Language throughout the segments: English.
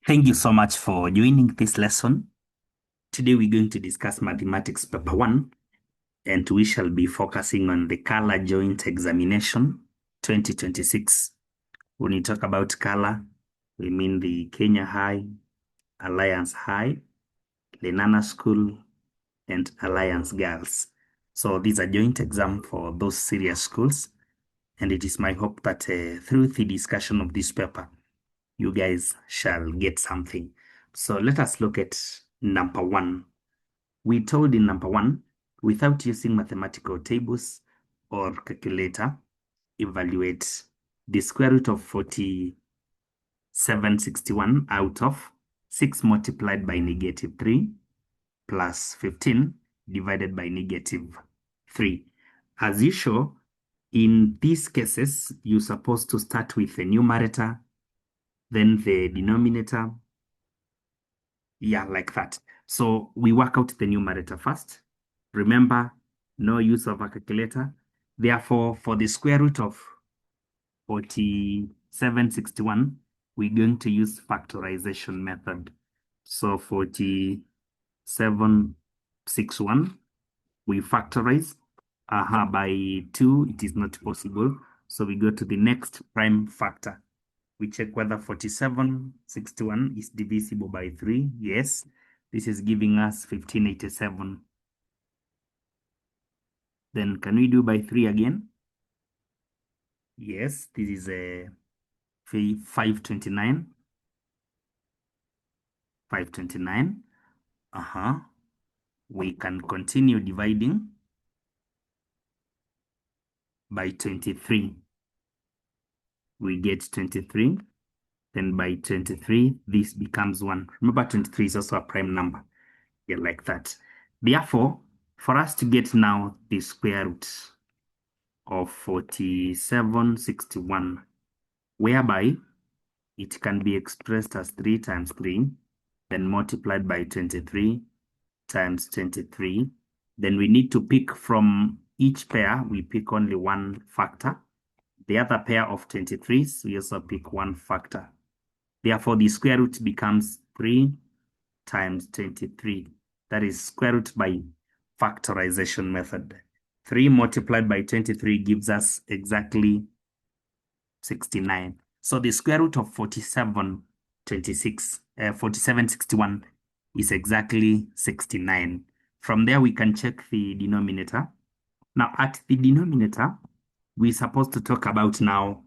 Thank you so much for joining this lesson. Today we're going to discuss mathematics paper 1, and we shall be focusing on the color joint examination 2026. When we talk about color, we mean the Kenya High, Alliance High, Lenana School, and Alliance Girls. So these are joint exam for those serious schools, and it is my hope that through the discussion of this paper, you guys shall get something. So let us look at number 1. We told in number 1, without using mathematical tables or calculator, evaluate the square root of 4761 out of 6 multiplied by negative 3 plus 15 divided by negative 3. As usual, in these cases, you're supposed to start with the numerator, then the denominator. Yeah, like that. So we work out the numerator first. Remember, no use of a calculator. Therefore, for the square root of 4761, we're going to use factorization method. So 4761, we factorize by 2. It is not possible. So we go to the next prime factor. We check whether 4761 is divisible by 3. Yes. This is giving us 1587. Then can we do by 3 again? Yes. This is a 529. 529. We can continue dividing by 23. We get 23. Then by 23, this becomes 1. Remember, 23 is also a prime number. Yeah, like that. Therefore, for us to get now the square root of 4761, whereby it can be expressed as 3 times 3, then multiplied by 23 times 23. Then we need to pick from each pair, we pick only one factor. The other pair of 23s, we also pick one factor. Therefore, the square root becomes 3 times 23. That is square root by factorization method. 3 multiplied by 23 gives us exactly 69. So the square root of 4761 is exactly 69. From there, we can check the denominator. Now, at the denominator, we're supposed to talk about now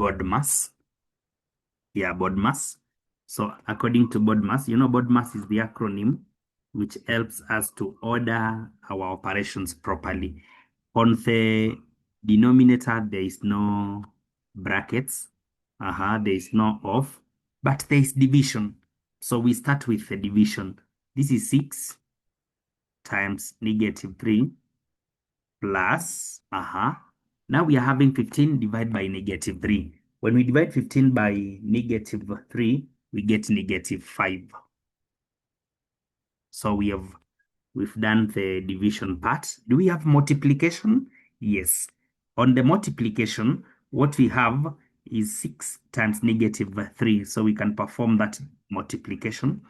BODMAS. Yeah, BODMAS. So according to BODMAS, BODMAS is the acronym which helps us to order our operations properly. On the denominator, there is no brackets. There is no off, but there is division. So we start with the division. This is 6 times negative 3 plus, now we are having 15 divided by negative 3. When we divide 15 by negative 3, we get negative 5. So we've done the division part. Do we have multiplication? Yes. On the multiplication, what we have is 6 times negative 3. So we can perform that multiplication.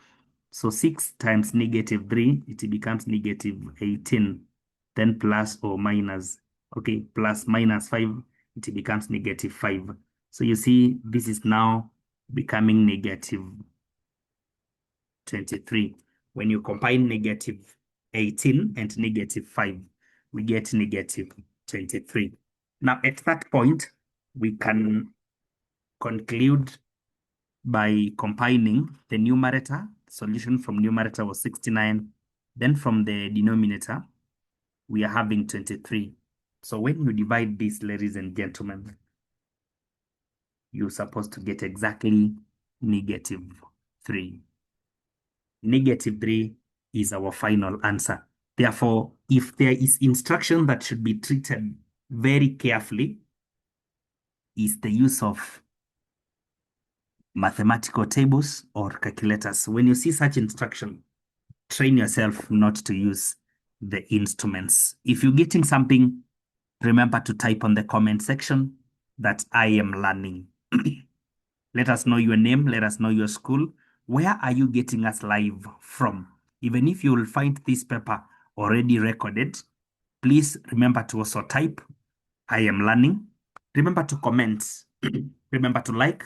So 6 times negative 3, it becomes negative 18. Then plus or minus, plus minus 5, it becomes negative 5. So you see, this is now becoming negative 23. When you combine negative 18 and negative 5, we get negative 23. Now, at that point, we can conclude by combining the numerator. Solution from numerator was 69. Then from the denominator, we are having 23. So when you divide this, ladies and gentlemen, you're supposed to get exactly negative 3. Negative 3 is our final answer. Therefore, if there is instruction that should be treated very carefully, is the use of mathematical tables or calculators. When you see such instruction, train yourself not to use the instruments. If you're getting something, remember to type on the comment section that I am learning. Let us know your name. Let us know your school. Where are you getting us live from? Even if you will find this paper already recorded, please remember to also type, I am learning. Remember to comment. Remember to like.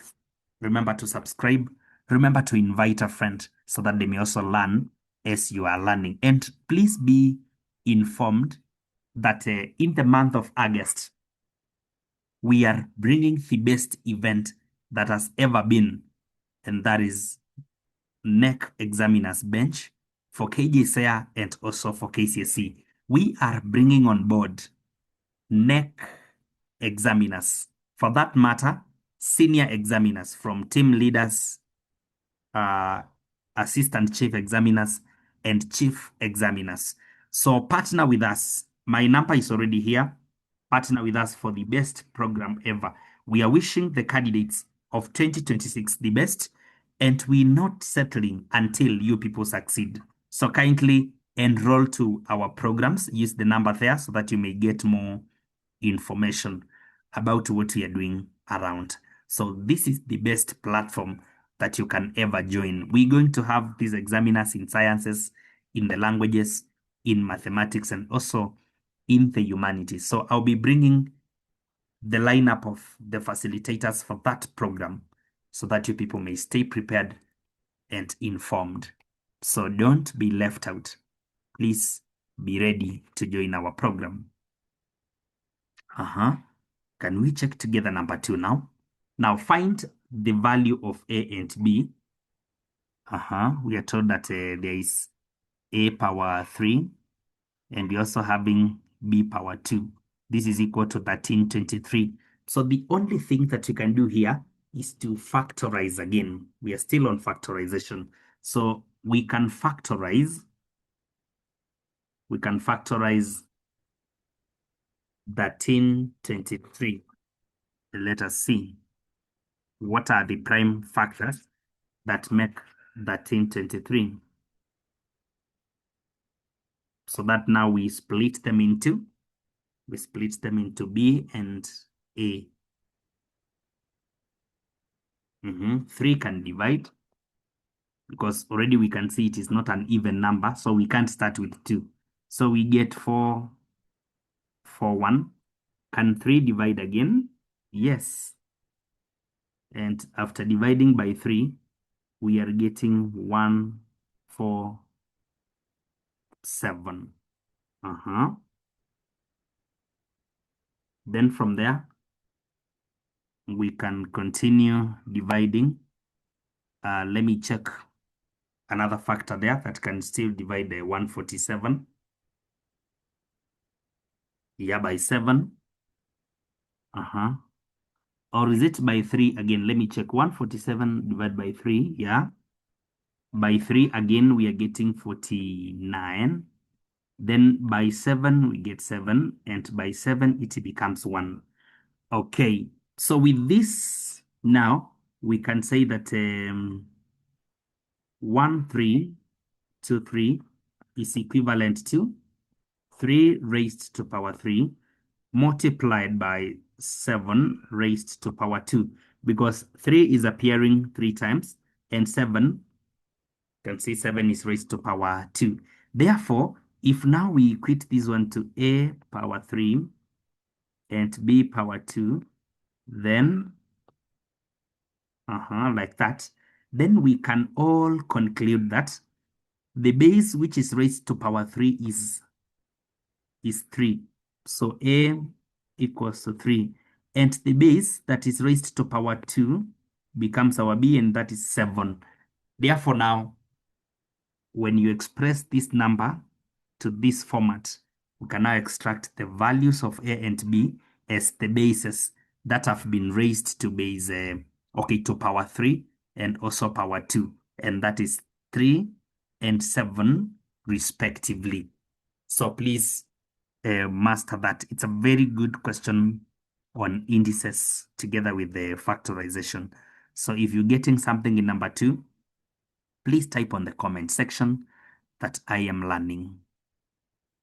Remember to subscribe. Remember to invite a friend so that they may also learn as you are learning. And please be informed that in the month of August, we are bringing the best event that has ever been, and that is NEC Examiners Bench for KJSEA and also for KCSE. We are bringing on board NEC examiners, for that matter, senior examiners from team leaders, uh, assistant chief examiners, and chief examiners. So partner with us. My number is already here. Partner with us for the best program ever. We are wishing the candidates of 2026 the best, and we're not settling until you people succeed. So kindly enroll to our programs. Use the number there so that you may get more information about what we are doing around. So this is the best platform that you can ever join. We're going to have these examiners in sciences, in the languages, in mathematics, and also in the humanities. So I'll be bringing the lineup of the facilitators for that program so that you people may stay prepared and informed. So don't be left out. Please be ready to join our program. Can we check together number 2 now? Now find the value of A and B. We are told that there is A power 3 and we're also having B power 2. This is equal to 1323. So the only thing that we can do here is to factorize again. We are still on factorization. So we can factorize 1323. Let us see. What are the prime factors that make 1323? So that now we split them into B and A. 3 can divide because already we can see it is not an even number, so we can't start with 2. So we get 4, 1. Can 3 divide again? Yes. And after dividing by 3, we are getting 1, 4, 7. Then from there, we can continue dividing. Let me check another factor there that can still divide the 147. Yeah, by 7. Or is it by 3 again? Let me check. 147 divided by 3. Yeah. By 3 again, we are getting 49. Then by 7, we get 7. And by 7, it becomes 1. Okay. So with this, now, we can say that 1, 3, 2, 3 is equivalent to 3 raised to power 3 multiplied by 7 raised to power 2, because 3 is appearing 3 times and 7, you can see 7 is raised to power 2. Therefore, if now we equate this one to A power 3 and B power 2, then like that, then we can all conclude that the base which is raised to power 3 is 3. So A equals to 3. And the base that is raised to power 2 becomes our B, and that is 7. Therefore, now, when you express this number to this format, we can now extract the values of A and B as the bases that have been raised to base, to power 3 and also power 2. And that is 3 and 7 respectively. So please master that. It's a very good question on indices together with the factorization. So if you're getting something in number 2, please type on the comment section that I am learning.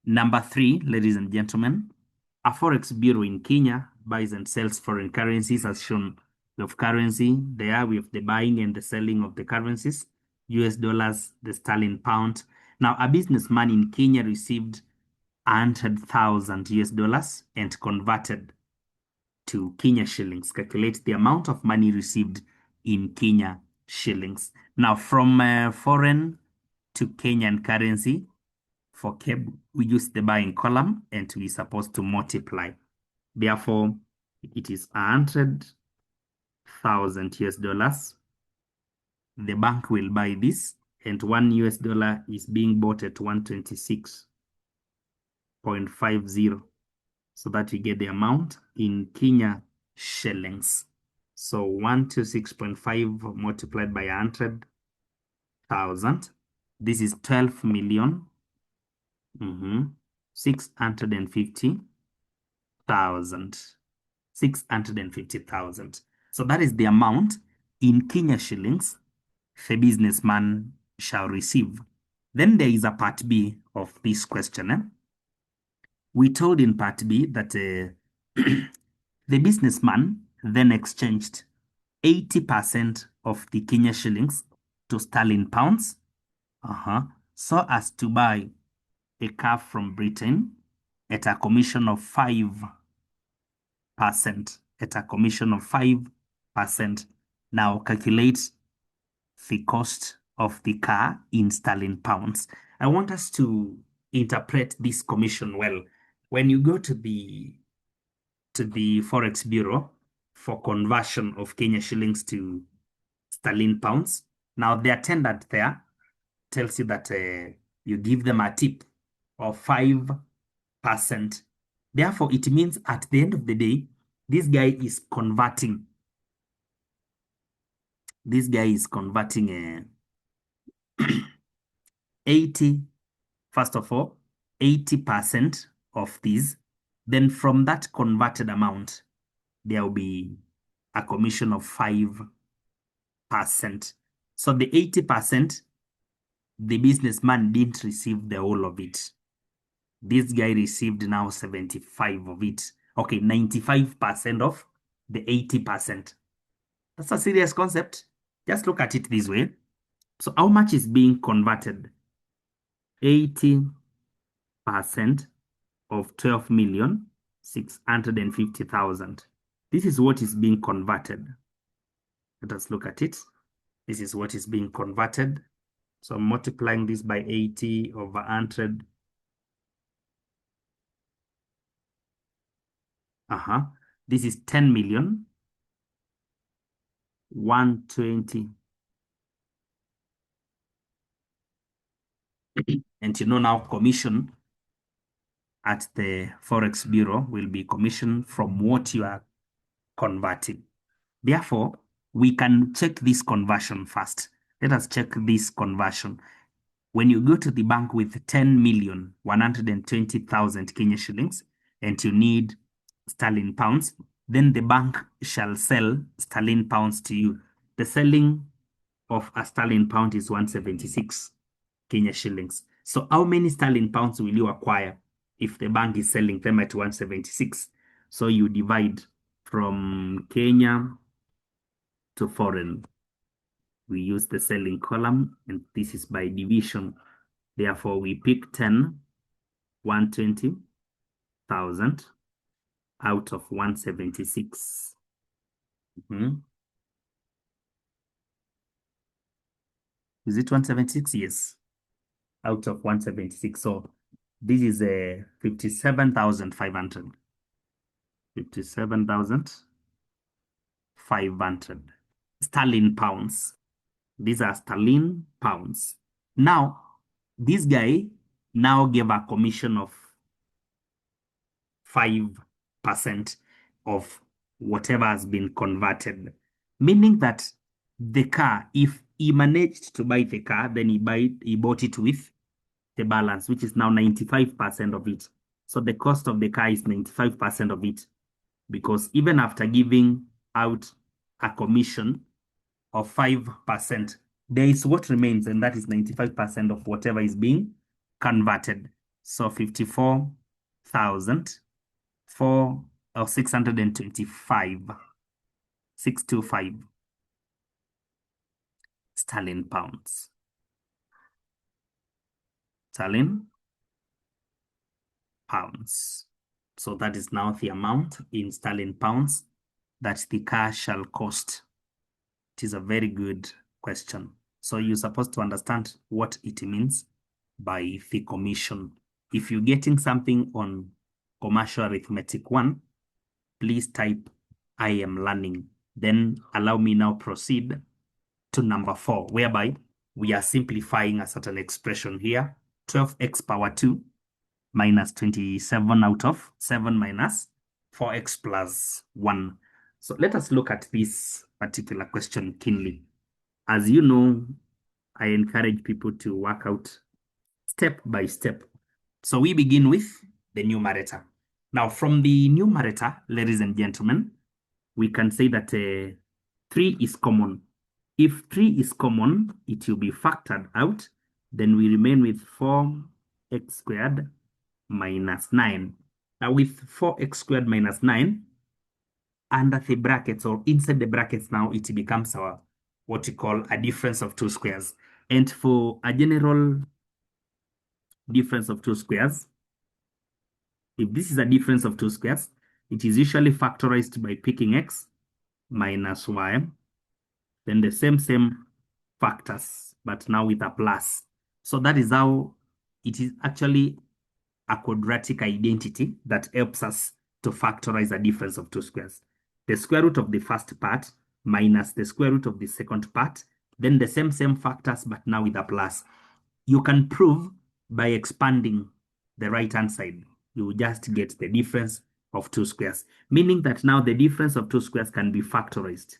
Number 3, ladies and gentlemen, a forex bureau in Kenya buys and sells foreign currencies as shown of currency. There we have the buying and the selling of the currencies, US dollars, the sterling pound. Now, a businessman in Kenya received 100,000 US dollars and converted to Kenya shillings. Calculate the amount of money received in Kenya shillings. Now, from foreign to Kenyan currency, for KEB, we use the buying column and we're supposed to multiply. Therefore, it is 100,000 US dollars. The bank will buy this, and $1 US is being bought at 126.50. So that we get the amount in Kenya shillings. So 126.5 multiplied by 100,000. This is 12 million 650,000. 650,000. So that is the amount in Kenya shillings the businessman shall receive. Then there is a part B of this question. We told in part B that the businessman then exchanged 80% of the Kenya shillings to sterling pounds, so as to buy a car from Britain at a commission of 5%. At a commission of 5%. Now calculate the cost of the car in sterling pounds. I want us to interpret this commission well. When you go to the Forex Bureau for conversion of Kenya shillings to sterling pounds, now the attendant there tells you that you give them a tip of 5%. Therefore, it means at the end of the day, this guy is converting. This guy is converting 80, first of all, 80% of these. Then from that converted amount, there will be a commission of 5%. So the 80%, the businessman didn't receive the whole of it. This guy received now 75 of it. Okay, 95% of the 80%. That's a serious concept. Just look at it this way. So how much is being converted? 80% of 12,650,000. This is what is being converted. Let us look at it. This is what is being converted. So I'm multiplying this by 80 over 100. This is 10 million 120. And you know now commission at the Forex Bureau will be commission from what you are converting. Therefore, we can check this conversion first. Let us check this conversion. When you go to the bank with 10,120,000 Kenya shillings and you need sterling pounds, then the bank shall sell sterling pounds to you. The selling of a sterling pound is 176 Kenya shillings. So how many sterling pounds will you acquire if the bank is selling them at 176? So you divide from Kenya to foreign. We use the selling column, and this is by division. Therefore, we pick 120,000 out of 176. Is it 176? Yes. Out of 176. So this is a 57,500. 57,500 sterling pounds. These are sterling pounds. Now, this guy now gave a commission of 5% of whatever has been converted, meaning that the car, if he managed to buy the car, then he bought it with the balance, which is now 95% of it. So the cost of the car is 95% of it, because even after giving out a commission of 5%, there is what remains, and that is 95% of whatever is being converted. So 54,625 625 sterling pounds. Sterling pounds. So that is now the amount in sterling pounds that the car shall cost. It is a very good question. So you're supposed to understand what it means by the commission. If you're getting something on commercial arithmetic 1, please type I am learning. Then allow me now proceed to number 4, whereby we are simplifying a certain expression here. 12x power 2 minus 27 out of 7 minus 4x plus 1. So let us look at this particular question keenly. As you know, I encourage people to work out step by step. So we begin with the numerator. Now, from the numerator, ladies and gentlemen, we can say that 3 is common. If 3 is common, it will be factored out. Then we remain with 4x squared minus 9. Now, with 4x squared minus 9, under the brackets or inside the brackets now, it becomes our what we call a difference of two squares. And for a general difference of two squares, if this is a difference of two squares, it is usually factorized by picking x minus y, then the same factors, but now with a plus. So that is how it is actually a quadratic identity that helps us to factorize a difference of two squares. The square root of the first part minus the square root of the second part, then the same factors, but now with a plus. You can prove by expanding the right-hand side. You just get the difference of two squares, meaning that now the difference of two squares can be factorized.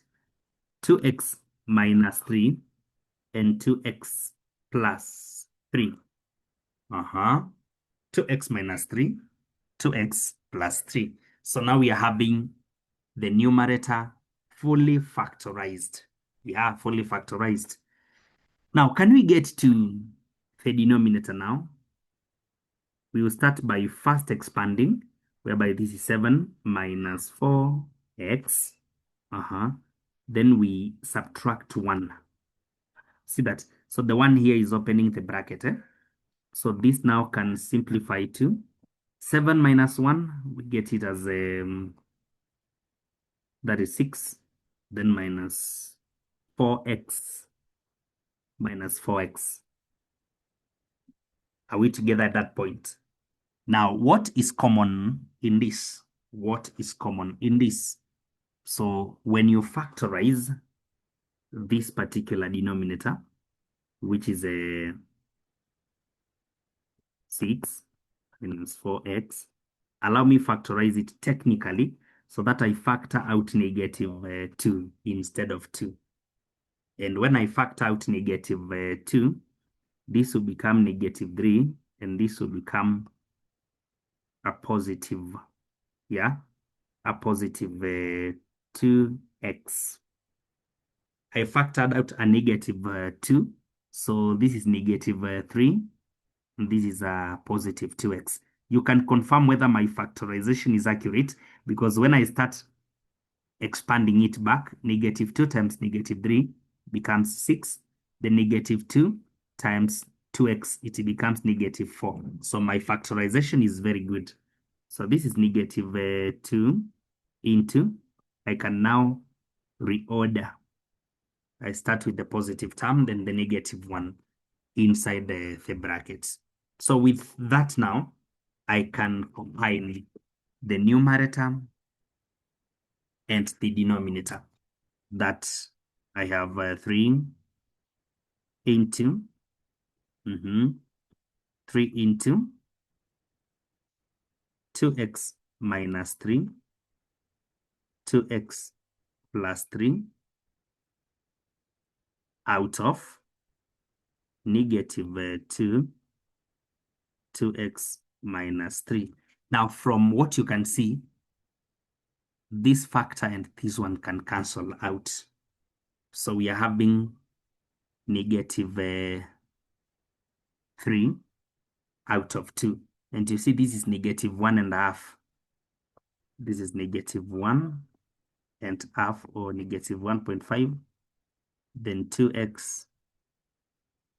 2x minus 3 and 2x plus 3. 2x minus 3, 2x plus 3. So now we are having the numerator fully factorized. Yeah, fully factorized. Now, can we get to the denominator now? We will start by first expanding, whereby this is 7 minus 4x. Then we subtract 1. See that? So the 1 here is opening the bracket. So this now can simplify to 7 minus 1. We get it as that is 6. Then minus 4x minus 4x. Are we together at that point? Now, what is common in this? What is common in this? So when you factorize this particular denominator, which is a 6 minus 4x, allow me factorize it technically so that I factor out negative 2 instead of 2. And when I factor out negative 2, this will become negative 3, and this will become a positive, yeah, a positive 2x. I factored out a negative 2, so this is negative 3, and this is a positive 2x. You can confirm whether my factorization is accurate, because when I start expanding it back, negative 2 times negative 3 becomes 6. The negative 2 times 2x, it becomes negative 4. So my factorization is very good. So this is negative 2 into, I can now reorder. I start with the positive term, then the negative 1 inside the brackets. So with that now, I can combine the numerator and the denominator. That I have 3 into 3 into 2x minus 3, 2x plus 3 out of negative 2, 2x minus 3. Now, from what you can see, this factor and this one can cancel out. So we are having negative 3 out of 2. And you see this is negative 1.5. This is negative 1 and half, or negative 1.5, then 2x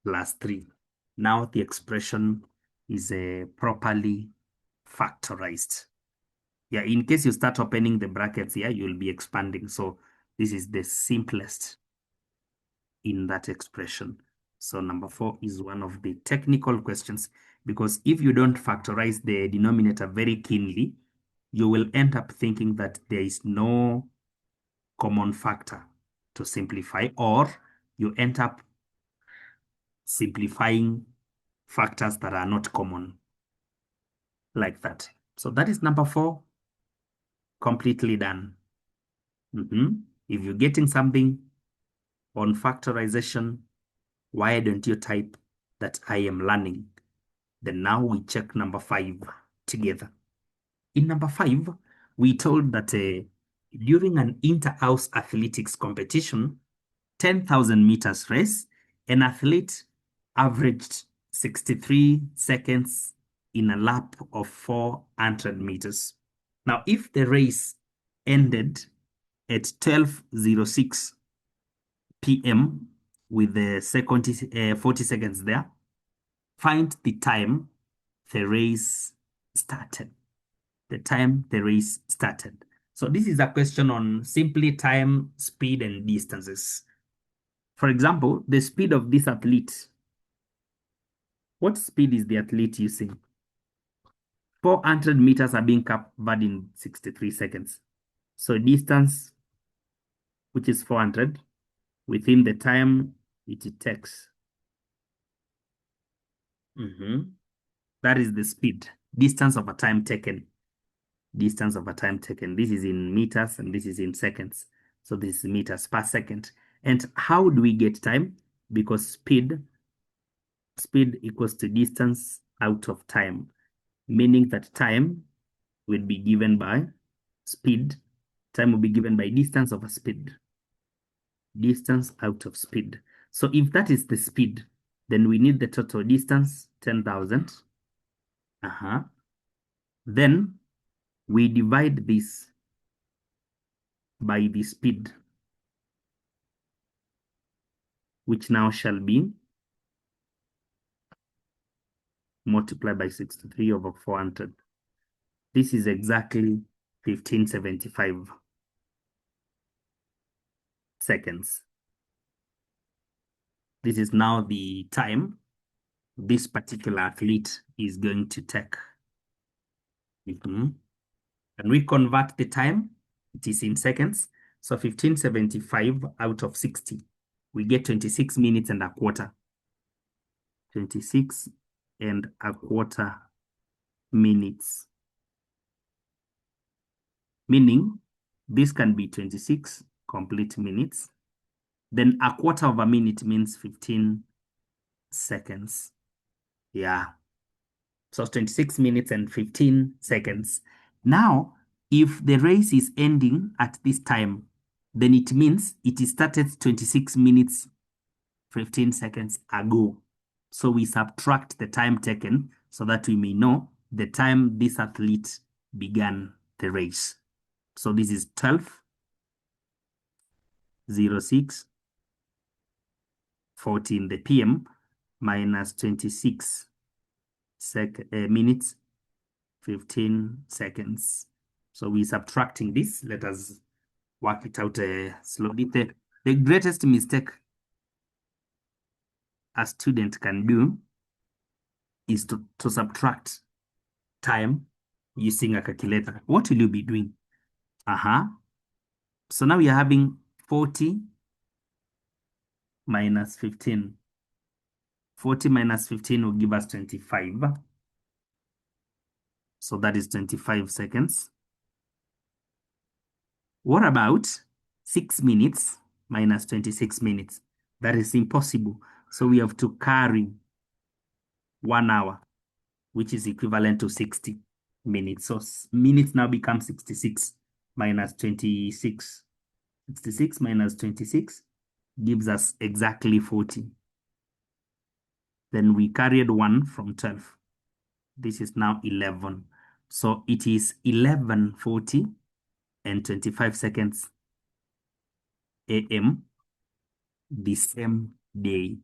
plus 3. Now the expression is properly factorized. Yeah, in case you start opening the brackets here, you'll be expanding. So this is the simplest in that expression. So number 4 is one of the technical questions, because if you don't factorize the denominator very keenly, you will end up thinking that there is no common factor to simplify, or you end up simplifying factors that are not common like that. So that is number 4, completely done. If you're getting something on factorization, why don't you type that I am learning? Then now we check number 5 together. In number 5, we told that during an inter-house athletics competition, 10,000 meters race, an athlete averaged 63 seconds in a lap of 400 meters. Now, if the race ended at 12:06 p.m. with the 40 seconds there, find the time the race started. The time the race started. So this is a question on simply time, speed, and distances. For example, the speed of this athlete. What speed is the athlete using? 400 meters are being covered in 63 seconds. So distance, which is 400, within the time it takes. That is the speed, distance of a time taken. Distance of a time taken. This is in meters and this is in seconds. So this is meters per second. And how do we get time? Because speed equals to distance out of time, meaning that time will be given by speed. Time will be given by distance over speed. Distance out of speed. So if that is the speed, then we need the total distance, 10,000. Then we divide this by the speed, which now shall be multiplied by 63 over 400. This is exactly 1575 seconds. This is now the time this particular athlete is going to take. And we convert the time, it is in seconds. So 1575 out of 60, we get 26 minutes and a quarter. 26 and a quarter minutes. Meaning this can be 26 complete minutes. Then a quarter of a minute means 15 seconds. Yeah. So 26 minutes and 15 seconds. Now, if the race is ending at this time, then it means it started 26 minutes, 15 seconds ago. So we subtract the time taken so that we may know the time this athlete began the race. So this is 12:06 14 the PM minus 26 minutes 15 seconds. So we're subtracting this. Let us work it out slowly. The greatest mistake a student can do is to subtract time using a calculator. What will you be doing? So now we are having 40 minus 15. 40 minus 15 will give us 25. So that is 25 seconds. What about 6 minutes minus 26 minutes? That is impossible. So we have to carry 1 hour, which is equivalent to 60 minutes. So minutes now become 66 minus 26. 66 minus 26 gives us exactly 40. Then we carried 1 from 12. This is now 11. So it is 11:40 and 25 seconds a.m. the same day.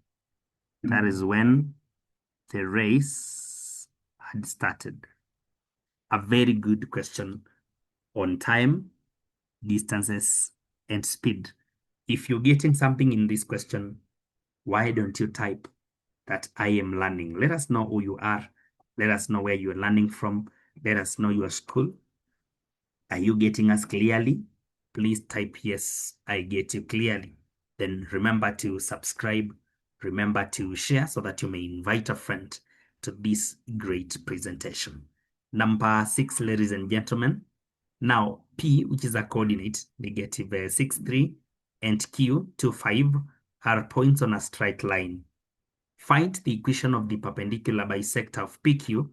That is when the race had started. A very good question on time, distances, and speed. If you're getting something in this question, why don't you type that I am learning? Let us know who you are. Let us know where you're learning from. Let us know your school. Are you getting us clearly? Please type yes, I get you clearly. Then remember to subscribe. Remember to share so that you may invite a friend to this great presentation. Number 6, ladies and gentlemen. Now, P, which is a coordinate, negative 6, 3, and Q, 2, 5, are points on a straight line. Find the equation of the perpendicular bisector of PQ,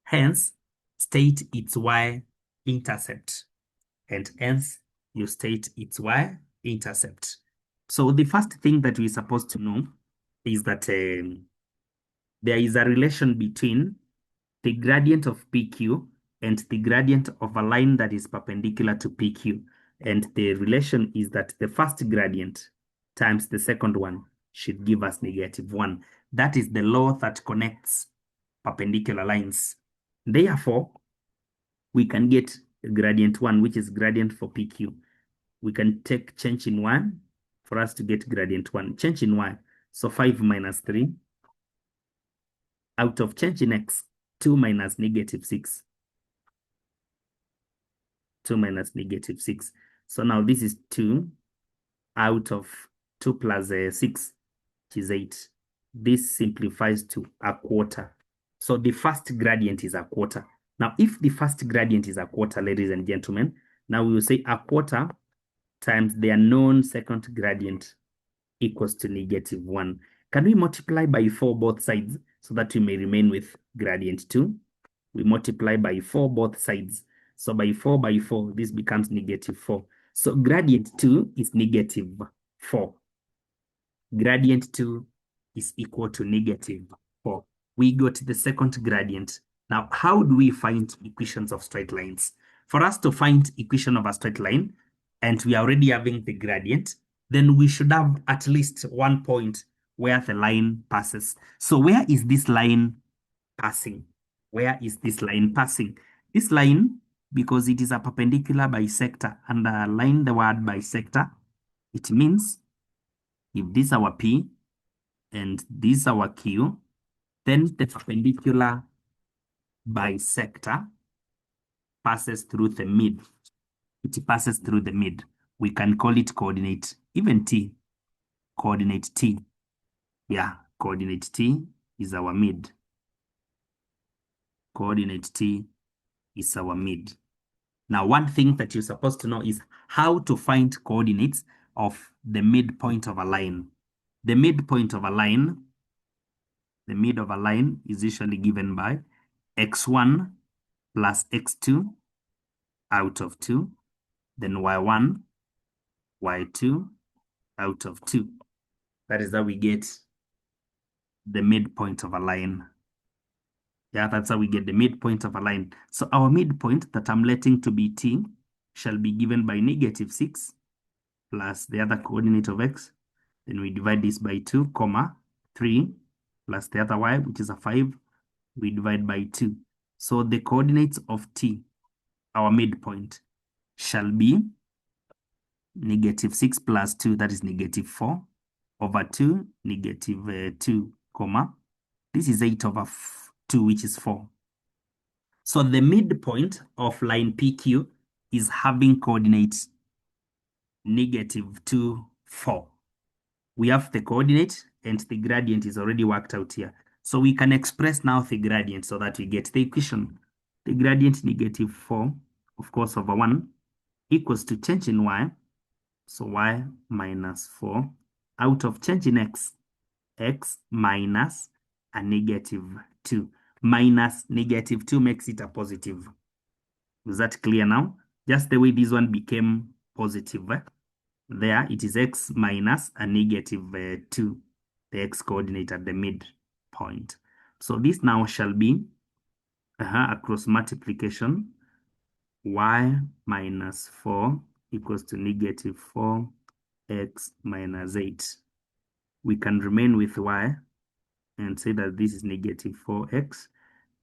hence state its y-intercept, and hence you state its y-intercept. So the first thing that we're supposed to know is that there is a relation between the gradient of PQ and the gradient of a line that is perpendicular to PQ. And the relation is that the first gradient times the second one should give us -1. That is the law that connects perpendicular lines. Therefore, we can get gradient 1, which is gradient for PQ. We can take change in 1 for us to get gradient 1. Change in y, so 5 minus 3. Out of change in x, 2 minus -6. 2 minus -6. So now this is 2 out of 2 plus 6, which is 8. This simplifies to a quarter. So the first gradient is a quarter. Now, if the first gradient is a quarter, ladies and gentlemen, now we will say a quarter times the unknown second gradient equals to -1. Can we multiply by 4 both sides so that we may remain with gradient 2? We multiply by 4 both sides. So by 4, this becomes -4. So gradient 2 is -4. Gradient 2 is equal to -4. We got the second gradient. Now, how do we find equations of straight lines? For us to find equation of a straight line, and we are already having the gradient, then we should have at least one point where the line passes. So where is this line passing? Where is this line passing? This line, because it is a perpendicular bisector, underline the word bisector. It means if this is our P and this is our Q, then the perpendicular bisector passes through the mid. It passes through the mid. We can call it coordinate, even T, coordinate T. Yeah, coordinate T is our mid. Coordinate T is our mid. Now, one thing that you're supposed to know is how to find coordinates of the midpoint of a line. The midpoint of a line, the mid of a line is usually given by x1 plus x2 out of 2, then y1, y2 out of 2. That is how we get the midpoint of a line. Yeah, that's how we get the midpoint of a line. So our midpoint that I'm letting to be t shall be given by -6 plus the other coordinate of x. Then we divide this by 2, 3 plus the other y, which is a 5. We divide by 2. So the coordinates of t, our midpoint, shall be -6 plus 2, that is -4, over 2, -2, this is 8 over 2, which is 4. So the midpoint of line PQ is having coordinates -2, 4. We have the coordinate and the gradient is already worked out here. So we can express now the gradient so that we get the equation. The gradient -4, of course, over 1 equals to change in y. So y minus 4 out of change in x, x minus a -2. Minus -2 makes it a positive. Is that clear now? Just the way this one became positive. There it is x minus a -2, the x coordinate at the midpoint. So this now shall be across multiplication, y minus 4 equals to -4 x minus 8. We can remain with y and say that this is negative 4x,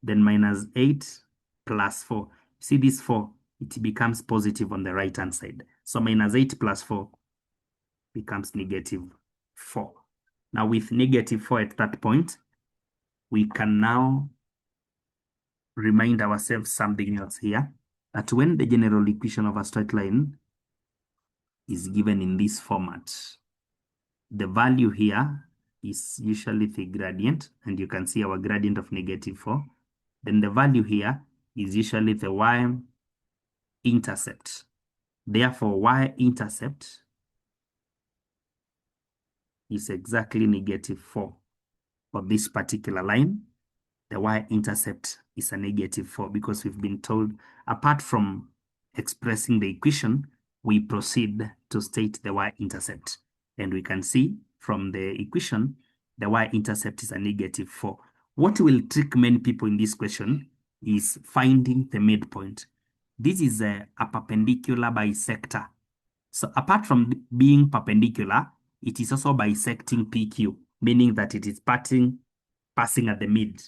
then minus 8 plus 4. See this 4, it becomes positive on the right-hand side. So minus 8 plus 4 becomes negative 4. Now with negative 4 at that point, we can now remind ourselves something else here, that when the general equation of a straight line is given in this format, the value here is usually the gradient, and you can see our gradient of negative 4. Then the value here is usually the y-intercept. Therefore, y-intercept is exactly negative 4 for this particular line. The y-intercept is a negative 4 because we've been told, apart from expressing the equation, we proceed to state the y-intercept. And we can see from the equation, the y-intercept is a negative 4. What will trick many people in this question is finding the midpoint. This is a perpendicular bisector. So apart from being perpendicular, it is also bisecting PQ, meaning that it is passing at the mid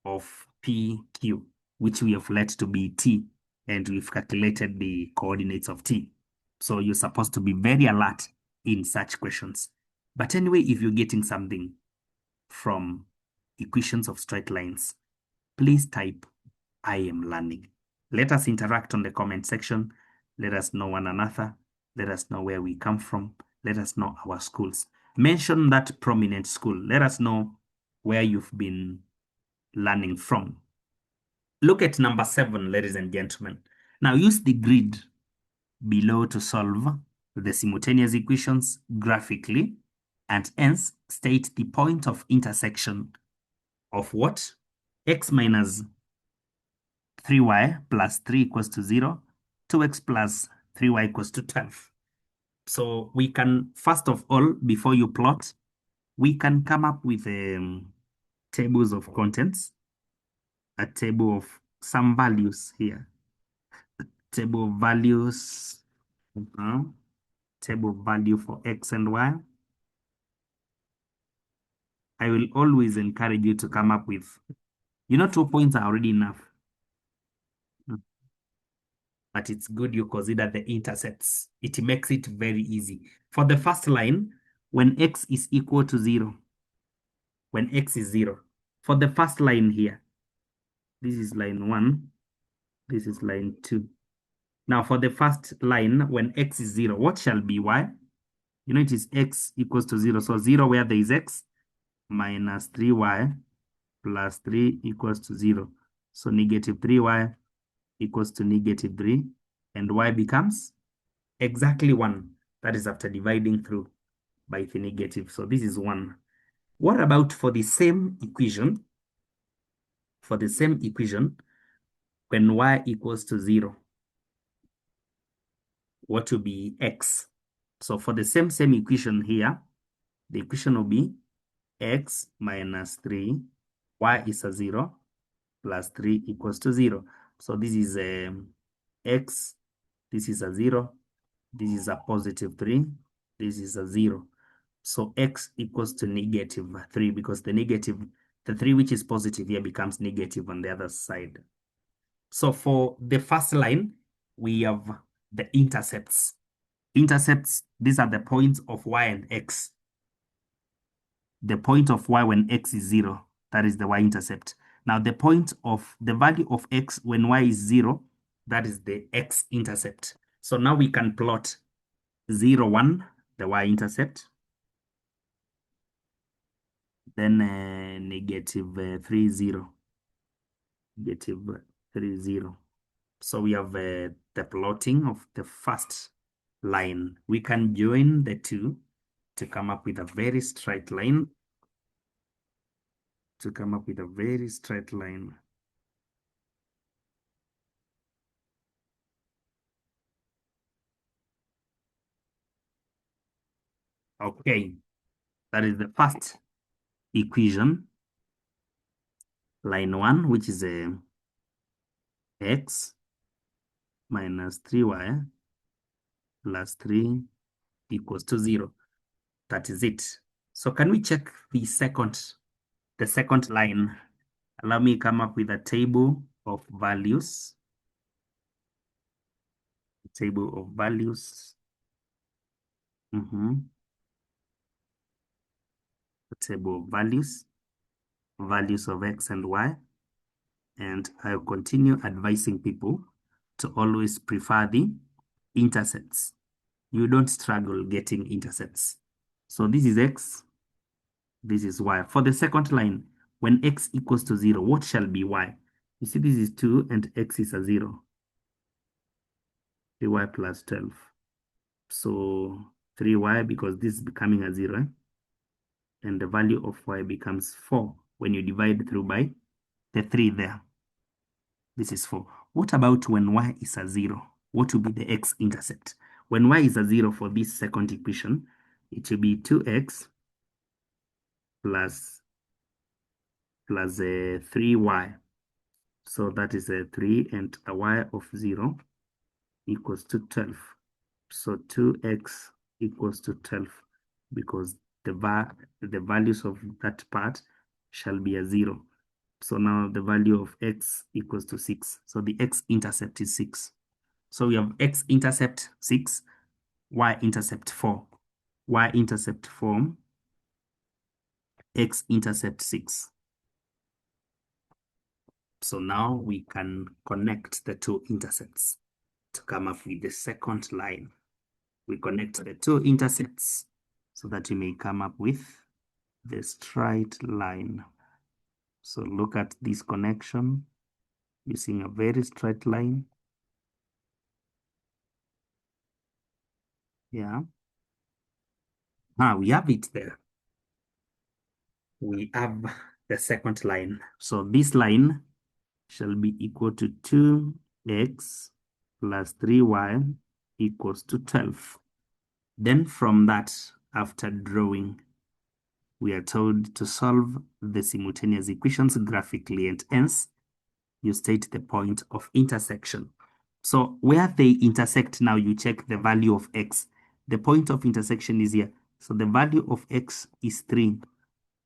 of PQ, which we have let to be T, and we've calculated the coordinates of T. So you're supposed to be very alert in such questions. But anyway, if you're getting something from equations of straight lines, please type I am learning. Let us interact on the comment section. Let us know one another. Let us know where we come from. Let us know our schools. Mention that prominent school. Let us know where you've been learning from. Look at number 7, ladies and gentlemen. Now use the grid below to solve the simultaneous equations graphically, and hence state the point of intersection of what? X minus 3y plus 3 equals to 0, 2x plus 3y equals to 12. So we can, first of all, before you plot, we can come up with tables of contents, a table of some values here. Table of values, table of value for x and y. I will always encourage you to come up with, 2 points are already enough. But it's good you consider the intercepts. It makes it very easy. For the first line, when x is equal to 0, when x is 0, for the first line here, this is line 1, this is line 2. Now for the first line, when x is 0, what shall be y? It is x equals to 0. So 0 where there is x, minus 3y plus 3 equals to 0. So negative 3y equals to negative 3. And y becomes exactly 1. That is after dividing through by the negative. So this is 1. What about for the same equation? For the same equation, when y equals to 0, what will be x? So for the same equation here, the equation will be x minus 3, y is a 0, plus 3 equals to 0. So this is x, this is a 0, this is a positive 3, this is a 0. So x equals to negative 3 because the 3 which is positive here becomes negative on the other side. So for the first line, we have the intercepts. Intercepts, these are the points of y and x. The point of y when x is 0, that is the y-intercept. Now the point of the value of x when y is 0, that is the x-intercept. So now we can plot 0, 1, the y-intercept. Then negative 3, 0. Negative 3, 0. So we have the plotting of the first line. We can join the two to come up with a very straight line. Okay, that is the first equation, line 1, which is a x minus 3y plus 3 equals to 0. That is it. So can we check the second line? Allow me come up with a table of values. Table of values. The table of values of X and Y. And I'll continue advising people to always prefer the intercepts. You don't struggle getting intercepts. So this is X, this is Y. For the second line, when X equals to 0, what shall be Y? You see, this is 2 and X is a 0. 3Y plus 12. So 3Y, because this is becoming a 0, and the value of Y becomes 4 when you divide through by the 3 there. This is 4. What about when Y is a 0? What will be the X-intercept? When Y is a 0 for this second equation, it will be 2X plus 3Y. So that is a 3 and a Y of 0 equals to 12. So 2X equals to 12 because the values of that part shall be a 0. So now the value of X equals to 6. So the X-intercept is 6. So we have X-intercept 6, Y-intercept 4. Y-intercept 4, X-intercept 6. So now we can connect the two intercepts to come up with the second line. We connect the two intercepts so that we may come up with the straight line. So look at this connection using a very straight line. Yeah. We have it there. We have the second line. So this line shall be equal to 2x plus 3y equals to 12. Then from that, after drawing, we are told to solve the simultaneous equations graphically, and hence you state the point of intersection. So where they intersect now, you check the value of x. The point of intersection is here. So the value of x is 3.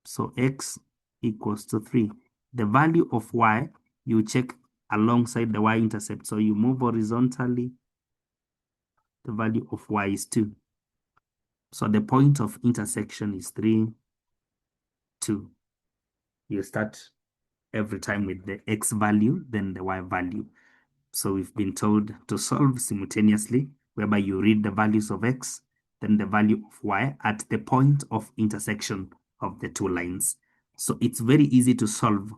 So x equals to 3. The value of y, you check alongside the y-intercept. So you move horizontally. The value of y is 2. So the point of intersection is 3, 2. You start every time with the x value, then the y value. So we've been told to solve simultaneously, whereby you read the values of x, then the value of y at the point of intersection of the two lines. So it's very easy to solve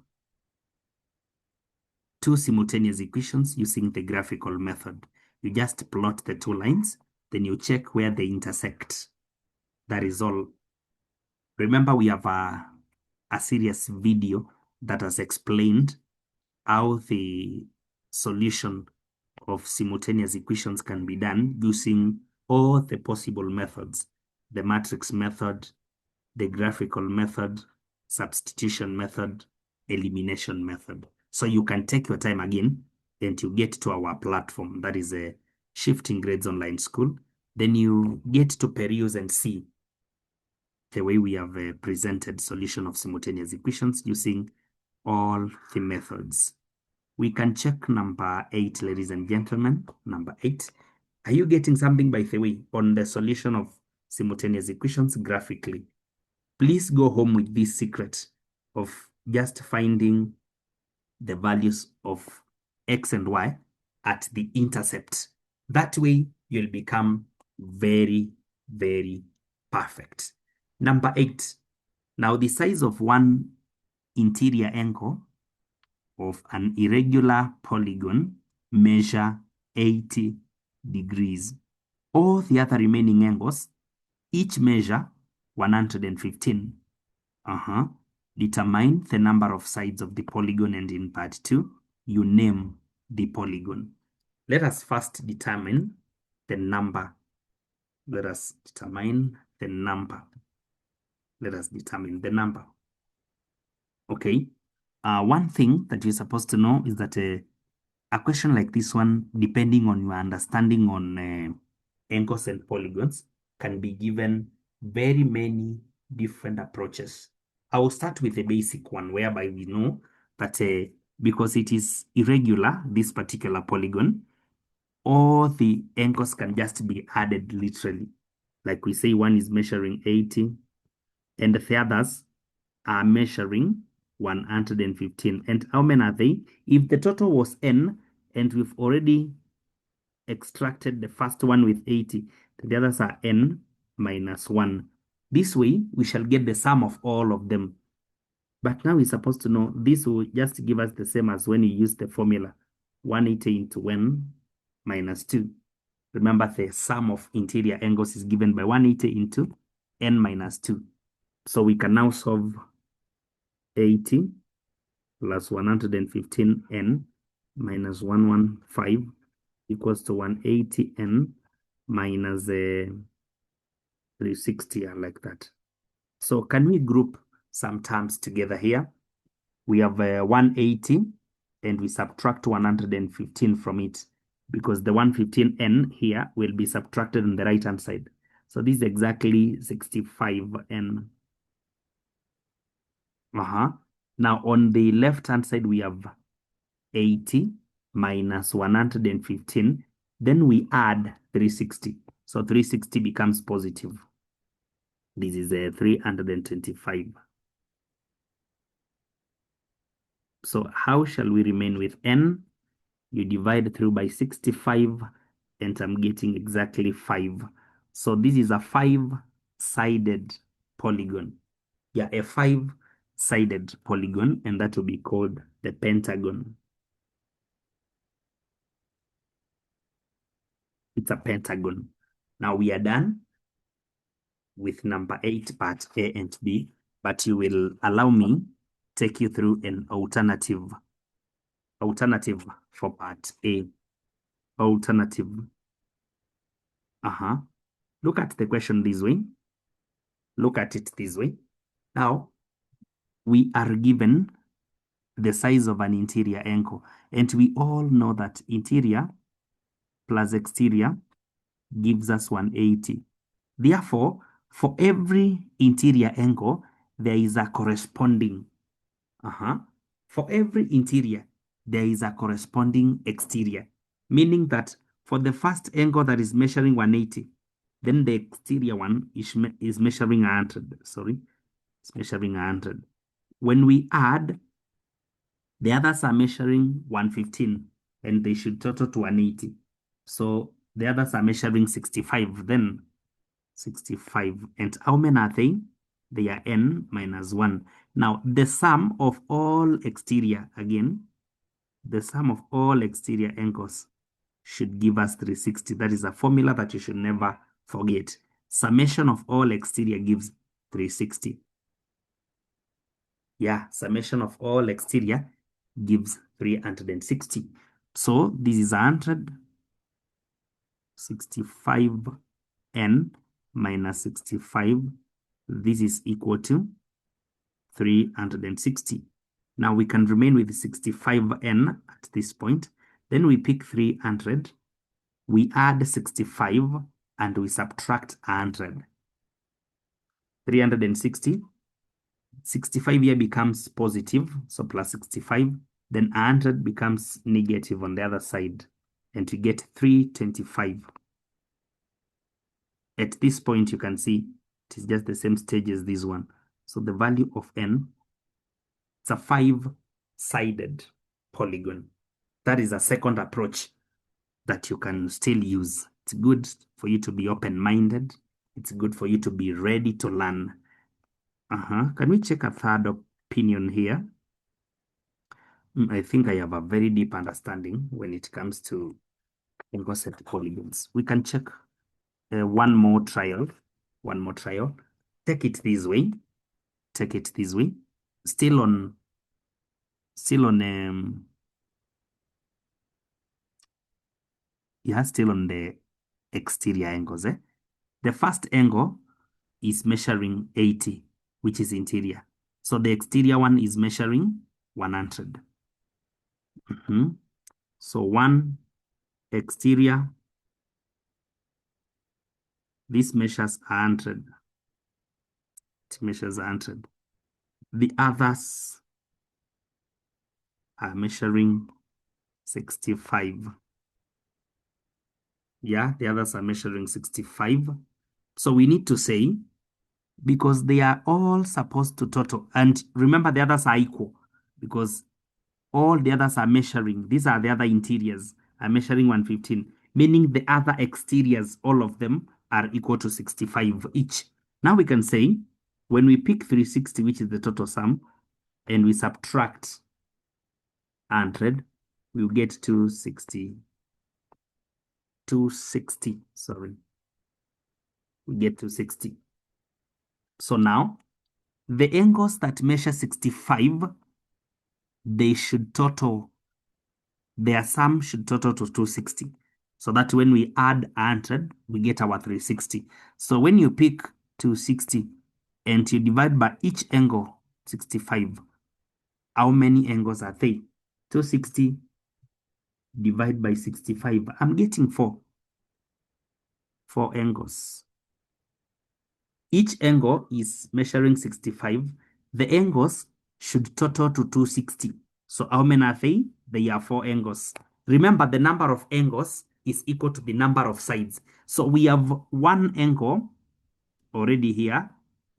two simultaneous equations using the graphical method. You just plot the two lines, then you check where they intersect. That is all. Remember, we have a serious video that has explained how the solution of simultaneous equations can be done using all the possible methods: the matrix method, the graphical method, substitution method, elimination method. So you can take your time again and you get to our platform, that is a Shifting Grades Online School. Then you get to peruse and see the way we have presented solution of simultaneous equations using all the methods. We can check number 8, ladies and gentlemen. Number 8. Are you getting something, by the way, on the solution of simultaneous equations graphically? Please go home with this secret of just finding the values of x and y at the intercept. That way, you'll become very, very perfect. Number 8. Now, the size of one interior angle of an irregular polygon measure 80 degrees. All the other remaining angles, each measure 115. Determine the number of sides of the polygon, and in part 2, you name the polygon. Let us first determine the number. Let us determine the number. Okay. One thing that you're supposed to know is that a question like this one, depending on your understanding on angles and polygons, can be given very many different approaches. I will start with the basic one, whereby we know that because it is irregular, this particular polygon, all the angles can just be added literally. Like we say, one is measuring 80, and the others are measuring 115. And how many are they? If the total was n, and we've already extracted the first one with 80, the others are n minus 1. This way, we shall get the sum of all of them. But now we're supposed to know this will just give us the same as when you use the formula 180 into n minus 2. Remember, the sum of interior angles is given by 180 into n minus 2. So we can now solve 80 plus 115n minus 115 equals to 180n minus 360, like that. So can we group some terms together here? We have 180 and we subtract 115 from it, because the 115n here will be subtracted on the right hand side. So this is exactly 65n. Now on the left hand side we have 80 minus 115. Then we add 360. So 360 becomes positive. This is 325. So how shall we remain with n? You divide through by 65, and I'm getting exactly 5. So this is a 5-sided polygon. Yeah, a 5-sided polygon, and that will be called the pentagon. It's a pentagon. Now we are done with number 8, part A and B, but you will allow me take you through an alternative for part A. Alternative. Look at the question this way. Look at it this way. Now, we are given the size of an interior angle, and we all know that interior plus exterior gives us 180. Therefore, for every interior angle, there is a corresponding. For every interior, there is a corresponding exterior, meaning that for the first angle that is measuring 180, then the exterior one is measuring 100. Sorry, it's measuring 100. When we add, the others are measuring 115, and they should total to 180. So the others are measuring 65, then 65. And how many are they? They are n minus 1. Now, the sum of all exterior, again, the sum of all exterior angles should give us 360. That is a formula that you should never forget. Summation of all exterior gives 360. Yeah, summation of all exterior gives 360. So this is 165n minus 65. This is equal to 360. Now we can remain with 65n at this point. Then we pick 300. We add 65 and we subtract 100. 360. 65 here becomes positive, so plus 65. Then 100 becomes negative on the other side, and we get 325. At this point, you can see it is just the same stage as this one. So the value of n, it's a 5-sided polygon. That is a second approach that you can still use. It's good for you to be open-minded. It's good for you to be ready to learn. Can we check a third opinion here? I think I have a very deep understanding when it comes to angle-set polygons. We can check one more trial. Take it this way. Still on the exterior angles. The first angle is measuring 80, which is interior. So the exterior one is measuring 100. So one exterior This measures 100. It measures 100. The others are measuring 65. Yeah, the others are measuring 65. So we need to say, because they are all supposed to total, and remember the others are equal, because all the others are measuring, these are the other interiors, are measuring 115, meaning the other exteriors, all of them are equal to 65 each. Now we can say, when we pick 360, which is the total sum, and we subtract 100, we'll get 260, sorry. We get 260. So now, the angles that measure 65, they should total, their sum should total to 260. So that when we add 100, we get our 360. So when you pick 260 and you divide by each angle 65, how many angles are they? 260 divided by 65. I'm getting 4. 4 angles. Each angle is measuring 65. The angles should total to 260. So how many are they? They are 4 angles. Remember, the number of angles is equal to the number of sides. So we have one angle already here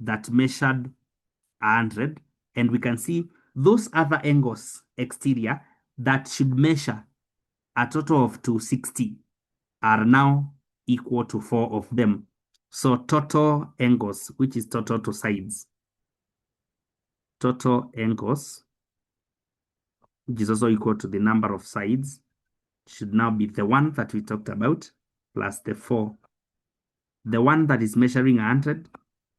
that measured 100. And we can see those other angles exterior that should measure a total of 260 are now equal to 4 of them. So total angles, which is total to sides, total angles, which is also equal to the number of sides, should now be the one that we talked about plus the 4. The one that is measuring 100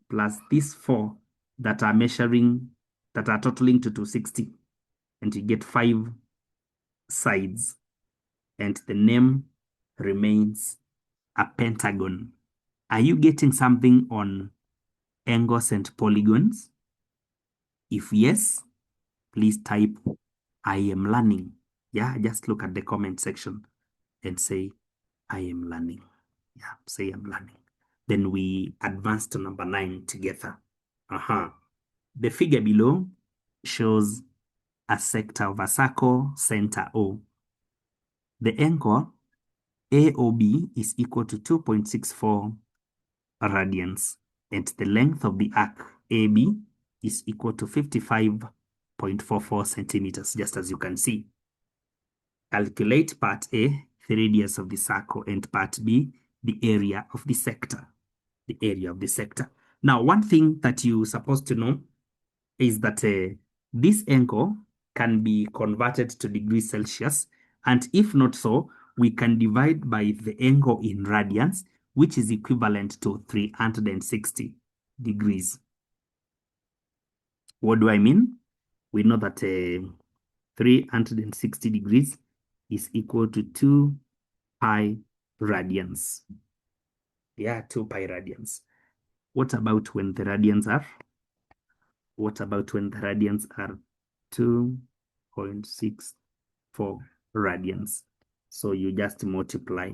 plus these 4 that are measuring, that are totaling to 260. And you get 5 sides. And the name remains a pentagon. Are you getting something on angles and polygons? If yes, please type I am learning. Yeah, just look at the comment section and say I am learning. Yeah, say I'm learning. Then we advance to number 9 together. The figure below shows a sector of a circle, center O. The angle AOB is equal to 2.64 radians, and the length of the arc AB is equal to 55.44 centimeters, just as you can see. Calculate part A, the radius of the circle, and part B, the area of the sector. The area of the sector. Now, one thing that you're supposed to know is that this angle can be converted to degrees Celsius, and if not so, we can divide by the angle in radians, which is equivalent to 360 degrees. What do I mean? We know that 360 degrees is equal to 2 pi radians. Yeah, 2 pi radians. What about when the radians are? What about when the radians are 2.64 radians? So you just multiply.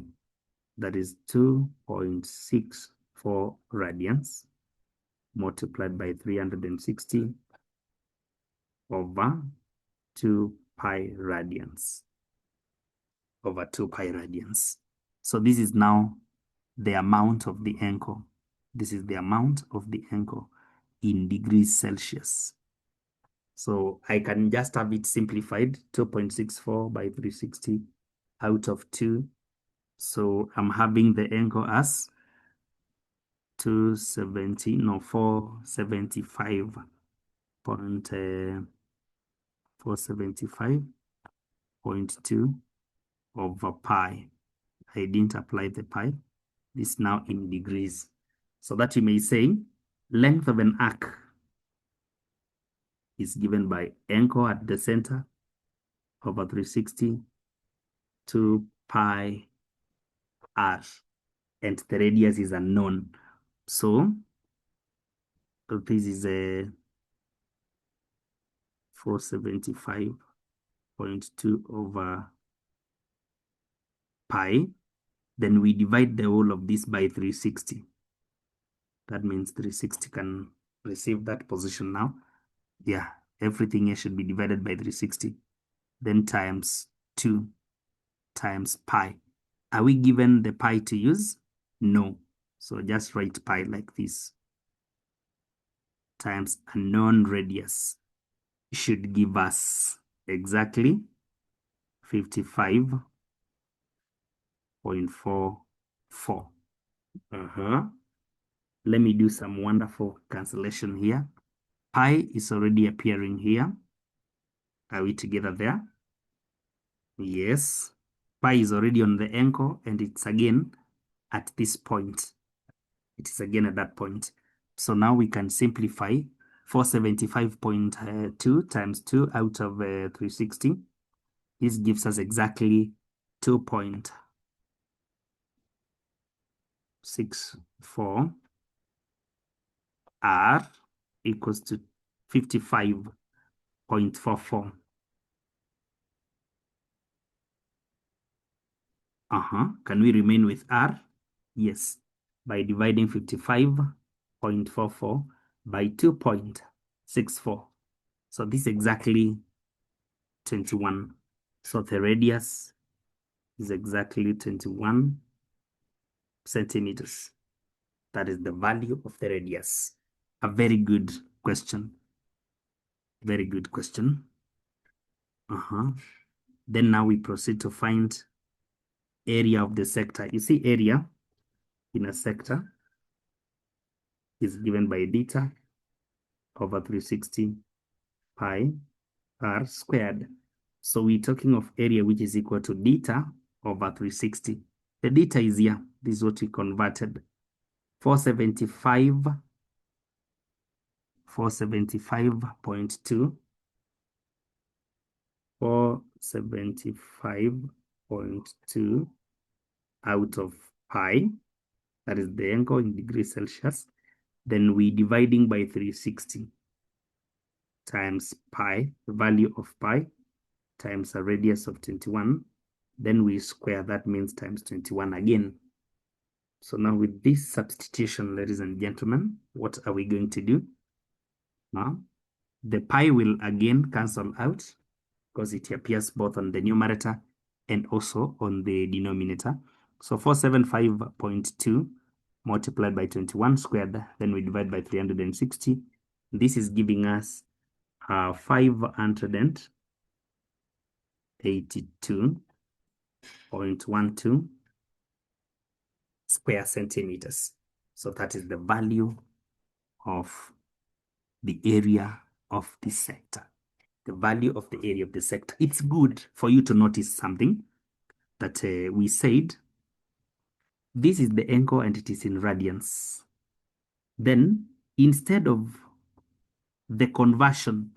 That is 2.64 radians multiplied by 360 over 2 pi radians. Over 2 pi radians. So this is now the amount of the angle. This is the amount of the angle in degrees Celsius. So I can just have it simplified, 2.64 by 360 out of 2. So I'm having the angle as 475.2 over pi. I didn't apply the pi. This now in degrees. So that you may say, length of an arc is given by angle at the center over 360 to pi r, and the radius is unknown. So this is a 475.2 over pi. Then we divide the whole of this by 360. That means 360 can receive that position now. Yeah, everything here should be divided by 360. Then times 2 times pi. Are we given the pi to use? No. So just write pi like this. Times a known radius should give us exactly 55.44. Let me do some wonderful cancellation here. Pi is already appearing here. Are we together there? Yes. Pi is already on the angle, and it's again at this point. It is again at that point. So now we can simplify 475.2 times 2 out of 360. This gives us exactly 2.64 R equals to 55.44. Can we remain with R? Yes. By dividing 55.44 by 2.64. So this is exactly 21. So the radius is exactly 21 centimeters. That is the value of the radius. A very good question. Very good question. Then now we proceed to find area of the sector. You see, area in a sector is given by beta over 360 pi r squared. So we're talking of area which is equal to beta over 360. The beta is here. This is what we converted. 475.2 475.2 out of pi, that is the angle in degrees Celsius. Then we dividing by 360 times pi, the value of pi, times a radius of 21. Then we square, that means times 21 again. So now with this substitution, ladies and gentlemen, what are we going to do? Now, the pi will again cancel out because it appears both on the numerator and also on the denominator. So 475.2 multiplied by 21 squared, then we divide by 360. This is giving us 582.12 square centimeters. So that is the value of the area of this sector. The value of the area of the sector. It's good for you to notice something that we said. This is the angle and it is in radians. Then instead of the conversion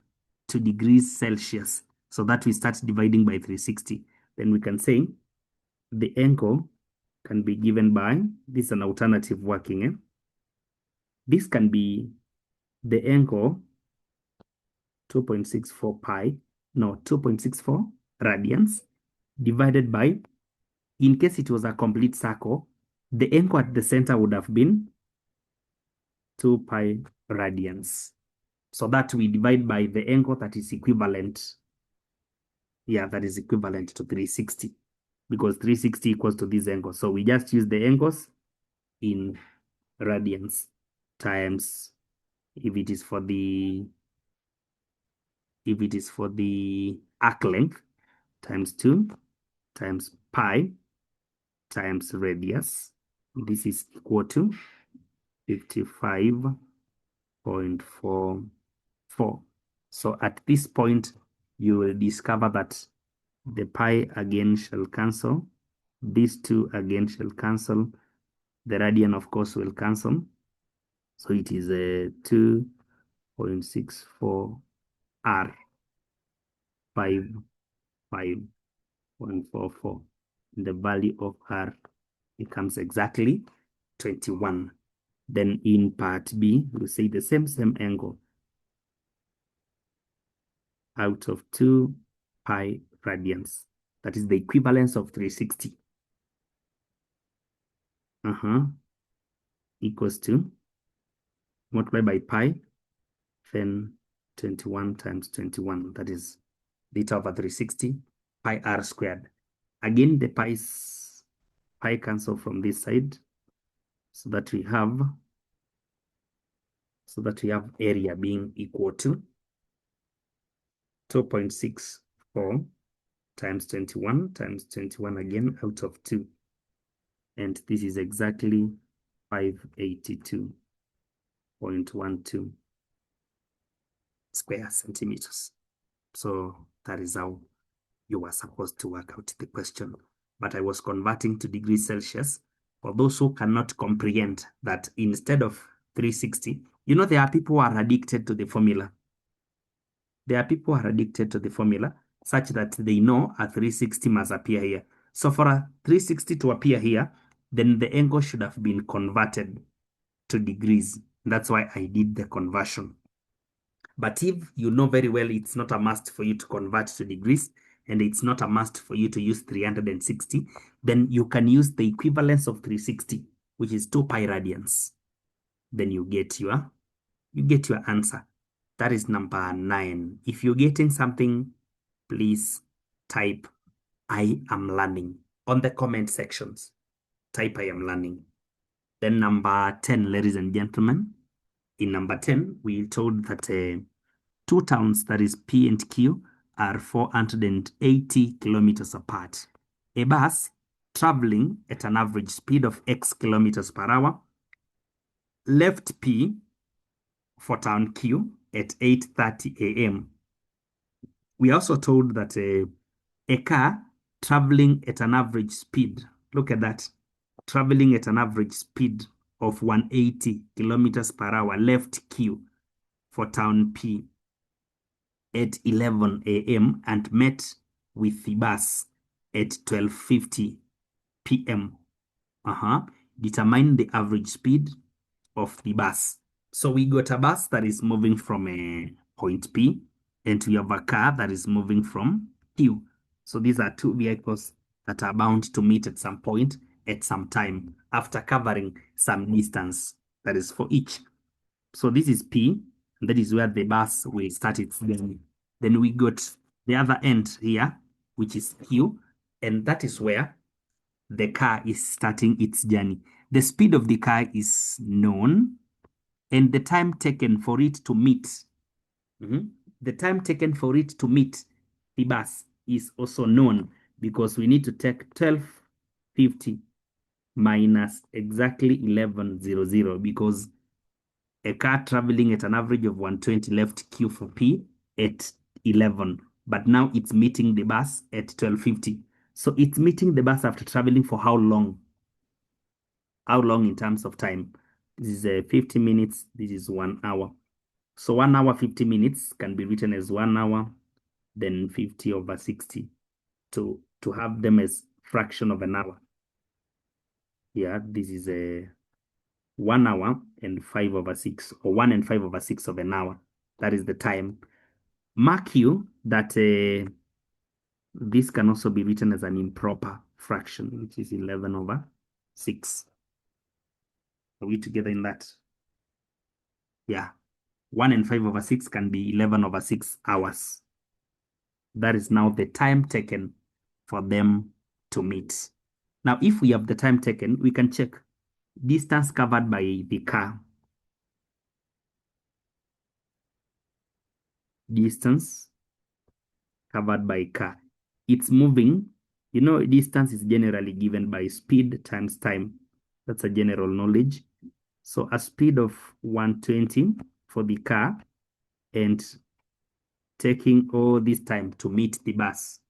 to degrees Celsius, so that we start dividing by 360, then we can say the angle can be given by, this is an alternative working. This can be the angle 2.64 pi, no, 2.64 radians divided by, in case it was a complete circle, the angle at the center would have been 2 pi radians. So that we divide by the angle that is equivalent. Yeah, that is equivalent to 360 because 360 equals to this angle. So we just use the angles in radians times, if it is for the arc length, times 2 times pi times radius. This is equal to 55.44. So at this point, you will discover that the pi again shall cancel. These two again shall cancel. The radian, of course, will cancel. So it is a 2.64 R, 5.44. The value of R becomes exactly 21. Then in part B, we say the same angle out of 2 pi radians. That is the equivalence of 360. Equals to multiply by pi, then 21 times 21, that is beta over 360, pi r squared. Again, the pi cancel from this side, so that we have area being equal to 2.64 times 21 again out of 2. And this is exactly 582.12 square centimeters. So that is how you were supposed to work out the question. But I was converting to degrees Celsius for those who cannot comprehend that instead of 360, you know, there are people who are addicted to the formula. There are people who are addicted to the formula such that they know a 360 must appear here. So for a 360 to appear here, then the angle should have been converted to degrees. That's why I did the conversion. But if you know very well it's not a must for you to convert to degrees, and it's not a must for you to use 360, then you can use the equivalence of 360, which is 2 pi radians. Then you get your answer. That is number 9. If you're getting something, please type I am learning on the comment sections. Type I am learning. Then number 10, ladies and gentlemen. In number 10, we told that two towns, that is P and Q, are 480 kilometers apart. A bus traveling at an average speed of X kilometers per hour left P for town Q at 8:30 a.m. We also told that a car traveling at an average speed, look at that, traveling at an average speed of 180 kilometers per hour left Q for town P at 11 a.m. and met with the bus at 12:50 p.m. Determine the average speed of the bus. So we got a bus that is moving from a point P, and we have a car that is moving from Q. So these are two vehicles that are bound to meet at some point at some time after covering some distance that is for each. So this is P, and that is where the bus will start its journey. Then we got the other end here, which is Q, and that is where the car is starting its journey. The speed of the car is known, and the time taken for it to meet, the time taken for it to meet the bus is also known, because we need to take 12:50 minus exactly 11:00, because a car traveling at an average of 120 left Q for P at 11, but now it's meeting the bus at 12:50. So it's meeting the bus after traveling for how long? How long in terms of time? This is 50 minutes. This is 1 hour. So 1 hour, 50 minutes can be written as 1 hour, then 50 over 60 to have them as fraction of an hour. Yeah, this is a 1 hour and 5 over 6, or 1 and 5 over 6 of an hour. That is the time. Mark you that this can also be written as an improper fraction, which is 11 over 6. Are we together in that? Yeah. 1 and 5 over 6 can be 11 over 6 hours. That is now the time taken for them to meet. Now, if we have the time taken, we can check distance covered by the car. Distance covered by car. It's moving. You know, distance is generally given by speed times time. That's a general knowledge. So a speed of 120 for the car, and taking all this time to meet the bus.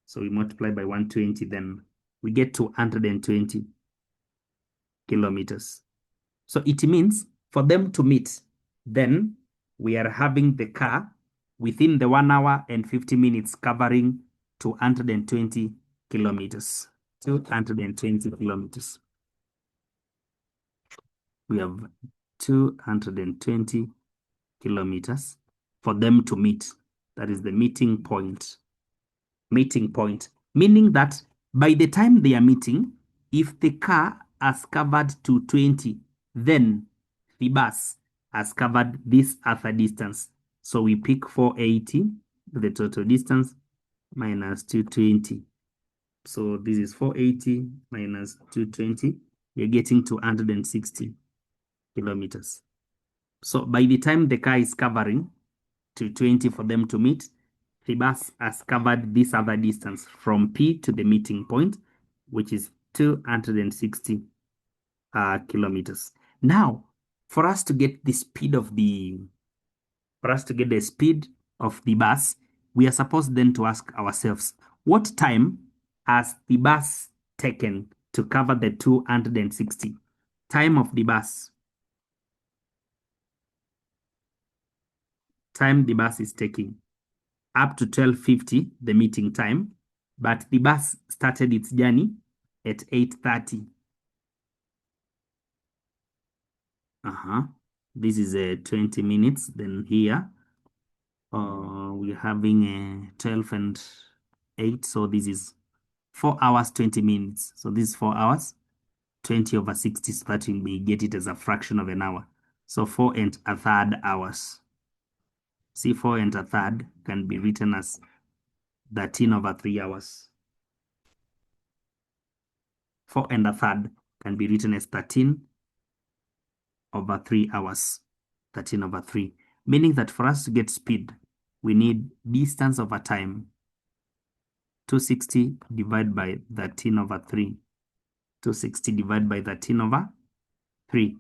So we multiply by 120, then we get to 120 kilometers. So it means for them to meet, then we are having the car within the 1 hour and 50 minutes covering 220 kilometers. 220 kilometers. We have 220 kilometers for them to meet. That is the meeting point. Meeting point, meaning that by the time they are meeting, if the car has covered 220, then the bus has covered this other distance. So we pick 480, the total distance, minus 220. So this is 480 minus 220. We're getting 260 kilometers. So by the time the car is covering 220 for them to meet, the bus has covered this other distance from P to the meeting point, which is 260 kilometers. Now, for us to get the speed of the bus, we are supposed then to ask ourselves, what time has the bus taken to cover the 260? Time of the bus. Time the bus is taking up to 12:50, the meeting time, but the bus started its journey at 8:30. This is 20 minutes. Then here we're having 12 and 8. So this is 4 hours, 20 minutes. So this is 4 hours, 20 over 60, so that we get it as a fraction of an hour. So 4 and a third hours. See, 4 and a third can be written as 13 over 3 hours. 4 and a third can be written as 13 over 3 hours. 13 over 3. Meaning that for us to get speed, we need distance over time. 260 divided by 13 over 3. 260 divided by 13 over 3.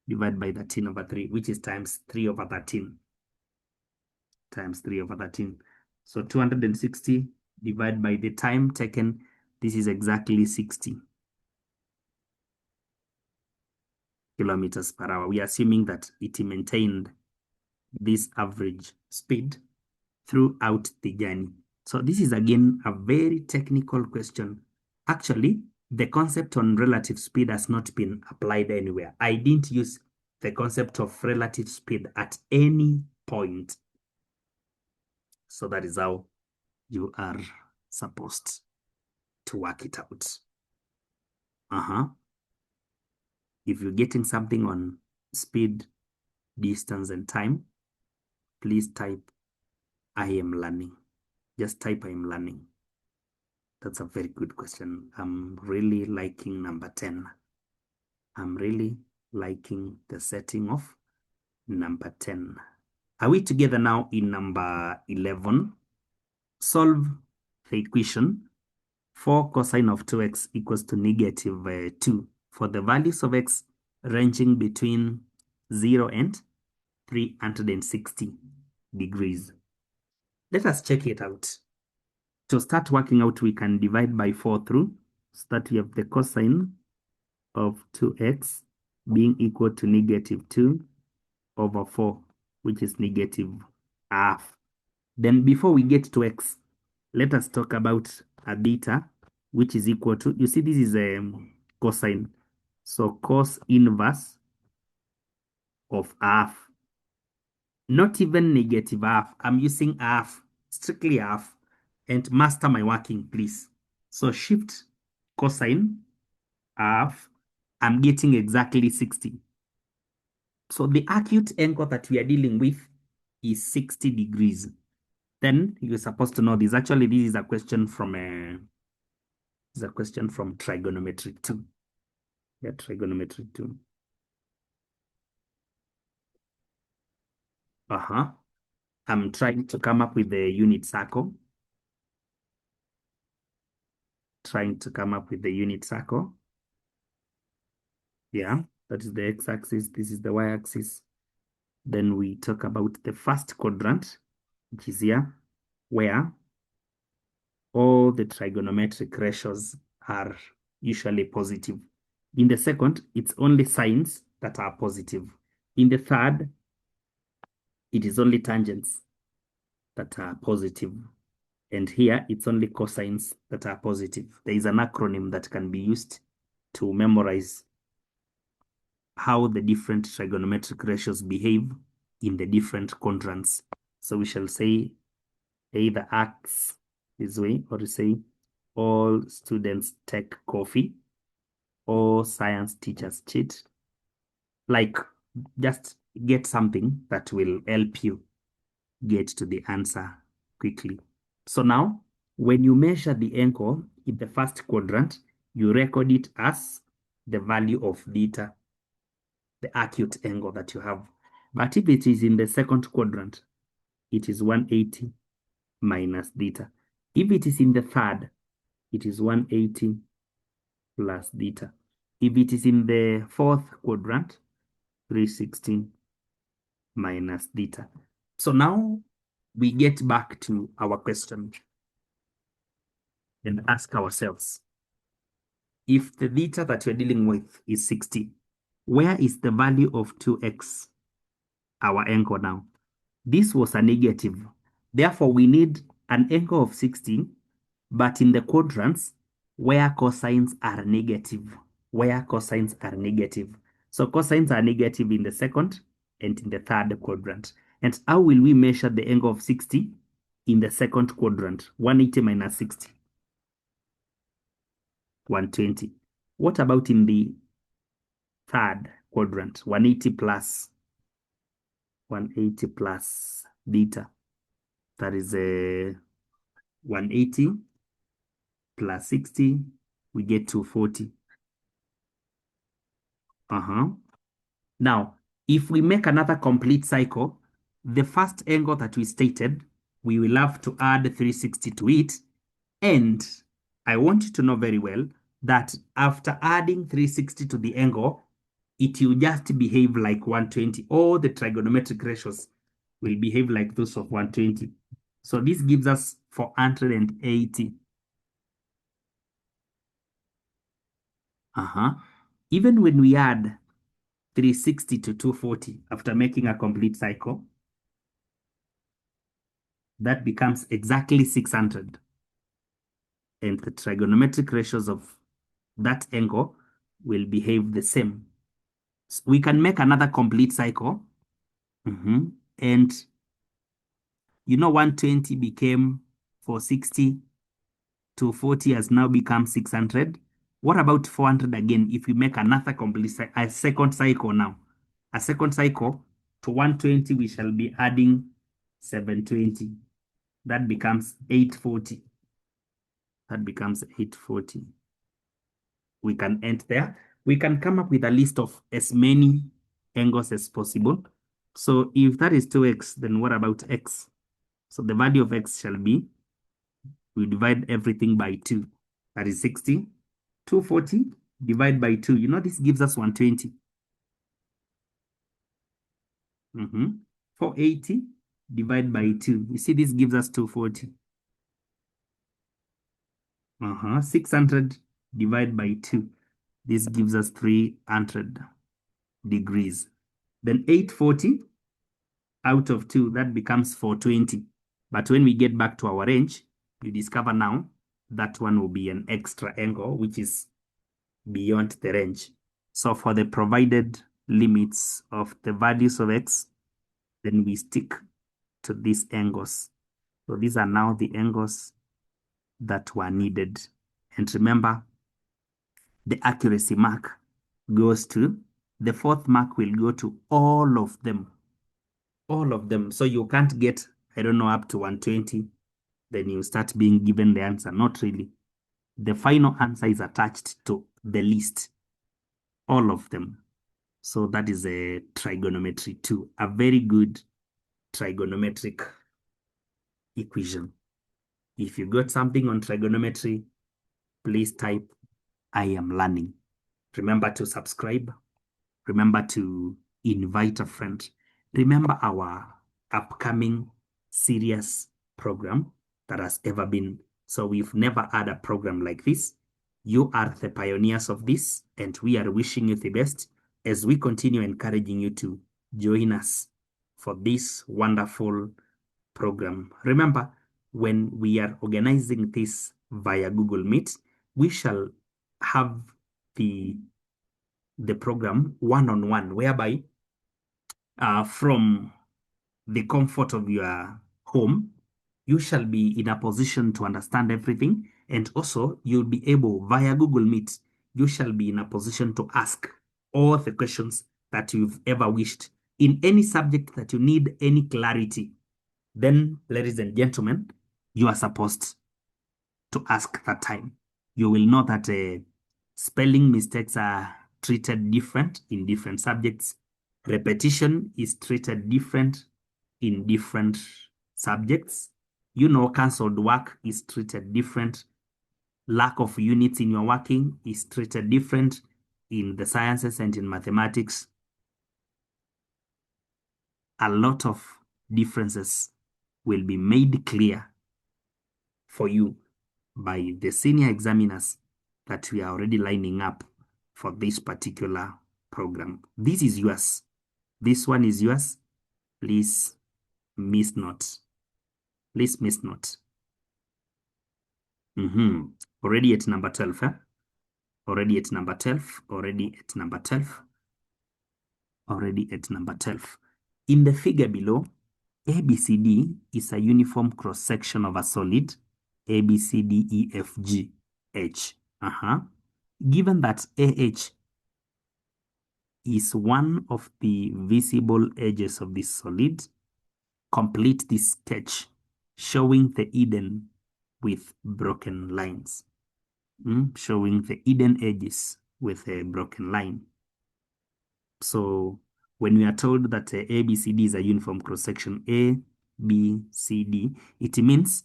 Divided by 13 over 3, which is times 3 over 13. Times 3 over 13. So 260 divided by the time taken, this is exactly 60 kilometers per hour. We are assuming that it maintained this average speed throughout the journey. So this is again a very technical question. Actually, the concept on relative speed has not been applied anywhere. I didn't use the concept of relative speed at any point. So that is how you are supposed to work it out. If you're getting something on speed, distance, and time, please type I am learning. Just type I am learning. That's a very good question. I'm really liking number 10. I'm really liking the setting of number 10. Are we together now in number 11? Solve the equation 4 cosine of 2x equals to negative 2 for the values of x ranging between 0 and 360 degrees. Let us check it out. To start working out, we can divide by 4 through, so that we have the cosine of 2x being equal to negative 2 over 4, which is negative half. Then before we get to x, let us talk about a beta, which is equal to, you see this is a cosine. So cos inverse of half. Not even negative half. I'm using half, strictly half. And master my working, please. So shift cosine half. I'm getting exactly 60. So the acute angle that we are dealing with is 60 degrees. Then you're supposed to know this. Actually, this is a question from Trigonometric 2. Yeah, Trigonometric 2. I'm trying to come up with the unit circle. Yeah, that is the x-axis. This is the y-axis. Then we talk about the first quadrant, which is here, where all the trigonometric ratios are usually positive. In the second, it's only sines that are positive. In the third, it is only tangents that are positive. And here, it's only cosines that are positive. There is an acronym that can be used to memorize how the different trigonometric ratios behave in the different quadrants. So we shall say either acts this way, or say all students take coffee, or science teachers cheat. Like just get something that will help you get to the answer quickly. So now, when you measure the angle in the first quadrant, you record it as the value of theta, the acute angle that you have. But if it is in the second quadrant, it is 180 minus theta. If it is in the third, it is 180 plus theta. If it is in the fourth quadrant, 316 minus theta. So now we get back to our question and ask ourselves, if the theta that we're dealing with is 60, where is the value of 2x, our angle now? This was a negative. Therefore, we need an angle of 60, but in the quadrants where cosines are negative. Where cosines are negative. So cosines are negative in the second and in the third quadrant. And how will we measure the angle of 60 in the second quadrant? 180 minus 60. 120. What about in the third quadrant? 180 plus 180 plus theta. That is a 180 plus 60. We get 240. Now, if we make another complete cycle, the first angle that we stated, we will have to add 360 to it. And I want you to know very well that after adding 360 to the angle, it will just behave like 120. All the trigonometric ratios will behave like those of 120. So this gives us 480. Even when we add 360 to 240 after making a complete cycle, that becomes exactly 600. And the trigonometric ratios of that angle will behave the same. So we can make another complete cycle. And 120 became 460, 240 has now become 600. What about 400 again if we make another complete a second cycle now? A second cycle to 120, we shall be adding 720. That becomes 840. That becomes 840. We can end there. We can come up with a list of as many angles as possible. So if that is 2x, then what about x? So the value of x shall be, we divide everything by 2. That is 60. 240 divide by 2. This gives us 120. 480 divide by 2. You see, this gives us 240. 600 divide by 2. This gives us 300 degrees. Then 840 out of 2, that becomes 420. But when we get back to our range, you discover now that one will be an extra angle, which is beyond the range. So for the provided limits of the values of x, then we stick to these angles. So these are now the angles that were needed. And remember, the accuracy mark goes to, the fourth mark will go to all of them. All of them. So you can't get, I don't know, up to 120, then you start being given the answer. Not really. The final answer is attached to the list. All of them. So that is a trigonometry 2, a very good trigonometric equation. If you got something on trigonometry, please type, I am learning. Remember to subscribe. Remember to invite a friend. Remember our upcoming serious program that has ever been. So we've never had a program like this. You are the pioneers of this, and we are wishing you the best as we continue encouraging you to join us for this wonderful program. Remember, when we are organizing this via Google Meet, we shall have the program one-on-one, whereby from the comfort of your home, you shall be in a position to understand everything. And also, you'll be able, via Google Meet, you shall be in a position to ask all the questions that you've ever wished in any subject that you need any clarity, then, ladies and gentlemen, you are supposed to ask that time. You will know that spelling mistakes are treated different in different subjects. Repetition is treated different in different subjects. You know, cancelled work is treated different. Lack of units in your working is treated different in the sciences and in mathematics. A lot of differences will be made clear for you by the senior examiners that we are already lining up for this particular program. This is yours. This one is yours. Please miss not. Please miss not. Already at number 12, eh? Already at number 12. Already at number 12. Already at number 12. In the figure below, ABCD is a uniform cross-section of a solid ABCDEFG H. Given that AH is one of the visible edges of this solid, complete this sketch showing the hidden with broken lines. Showing the hidden edges with a broken line. So when we are told that ABCD is a uniform cross-section, ABCD, it means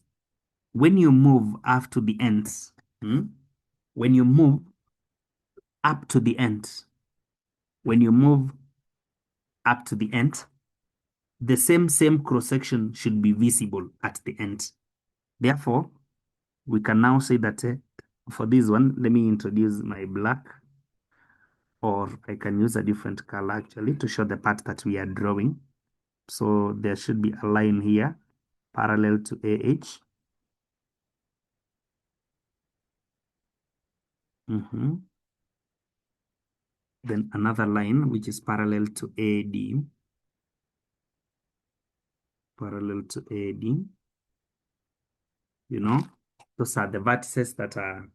when you move up to the ends, when you move up to the end, when you move up to the end, the same cross-section should be visible at the end. Therefore, we can now say that for this one, let me introduce my black, or I can use a different color actually to show the part that we are drawing. So there should be a line here parallel to AH. Then another line which is parallel to AD. Parallel to AD. You know, those are the vertices that are,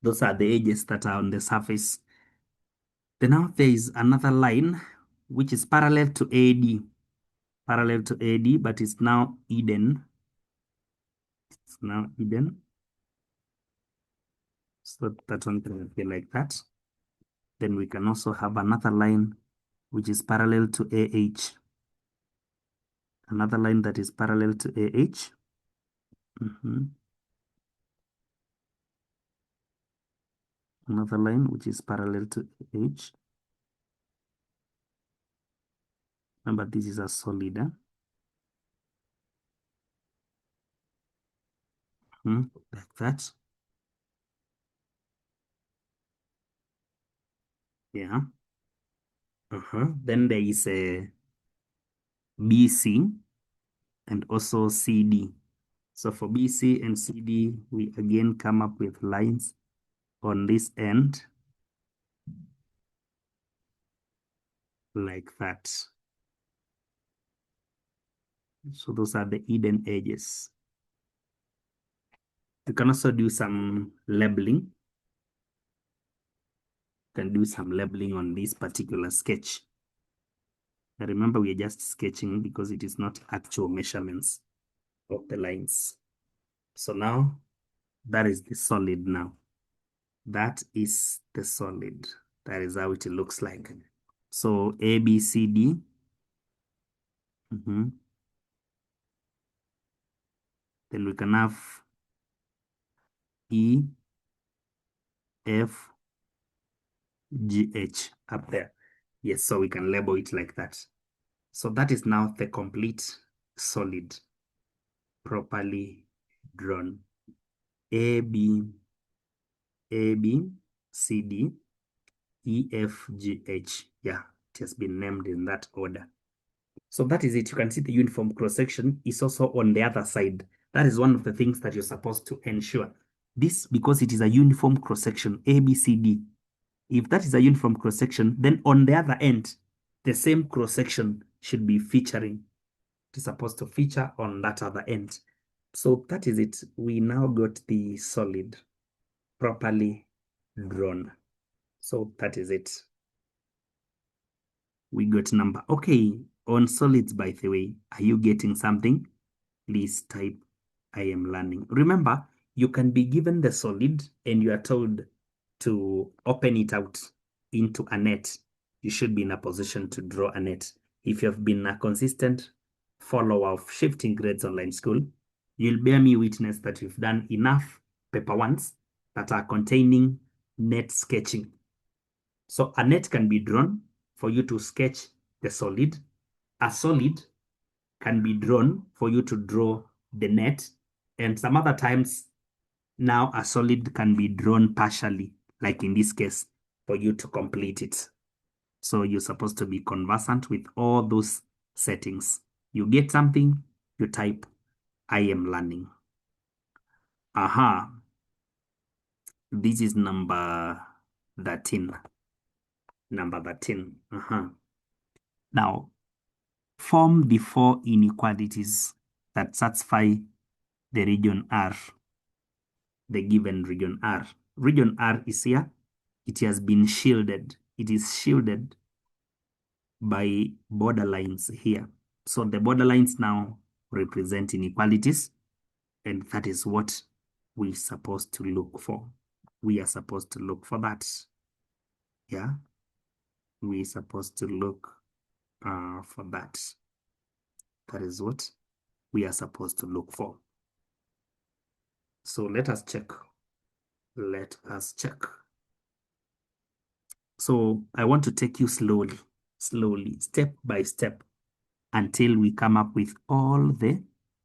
those are the edges that are on the surface. Then now there is another line which is parallel to AD. Parallel to AD, but it's now hidden. It's now hidden. So that one can be like that. Then we can also have another line which is parallel to AH. Another line that is parallel to AH. Another line which is parallel to AH. Remember, this is a solid. Like that. Yeah. Then there is a BC and also CD. So for BC and CD, we again come up with lines on this end like that. So those are the hidden edges. You can also do some labeling. You can do some labeling on this particular sketch. Now remember, we are just sketching because it is not actual measurements of the lines. So now that is the solid now. That is the solid. That is how it looks like. So A, B, C, D. Then we can have E, F, G, H up there. Yes, so we can label it like that. So that is now the complete solid properly drawn. A, B, C, D, E, F, G, H. Yeah, it has been named in that order. So that is it. You can see the uniform cross-section is also on the other side. That is one of the things that you're supposed to ensure. This, because it is a uniform cross-section, A, B, C, D. If that is a uniform cross-section, then on the other end, the same cross-section should be featuring. It is supposed to feature on that other end. So that is it. We now got the solid properly drawn. So that is it. We got number. Okay, on solids, by the way, are you getting something? Please type I am learning. Remember, you can be given the solid and you are told to open it out into a net. You should be in a position to draw a net. If you have been a consistent follower of Shifting Grades Online School, you'll bear me witness that you've done enough paper ones that are containing net sketching. So a net can be drawn for you to sketch the solid. A solid can be drawn for you to draw the net. And some other times now a solid can be drawn partially, like in this case, for you to complete it. So you're supposed to be conversant with all those settings. You get something, you type, I am learning. Aha. This is number 13. Number 13. Now, form the four inequalities that satisfy the region R, the given region R. Region R is here. It has been shielded. It is shielded by borderlines here. So the borderlines now represent inequalities, and that is what we're supposed to look for. We are supposed to look for that. Yeah, we're supposed to look for that. That is what we are supposed to look for. So let us check. Let us check. So I want to take you slowly, step by step, until we come up with all the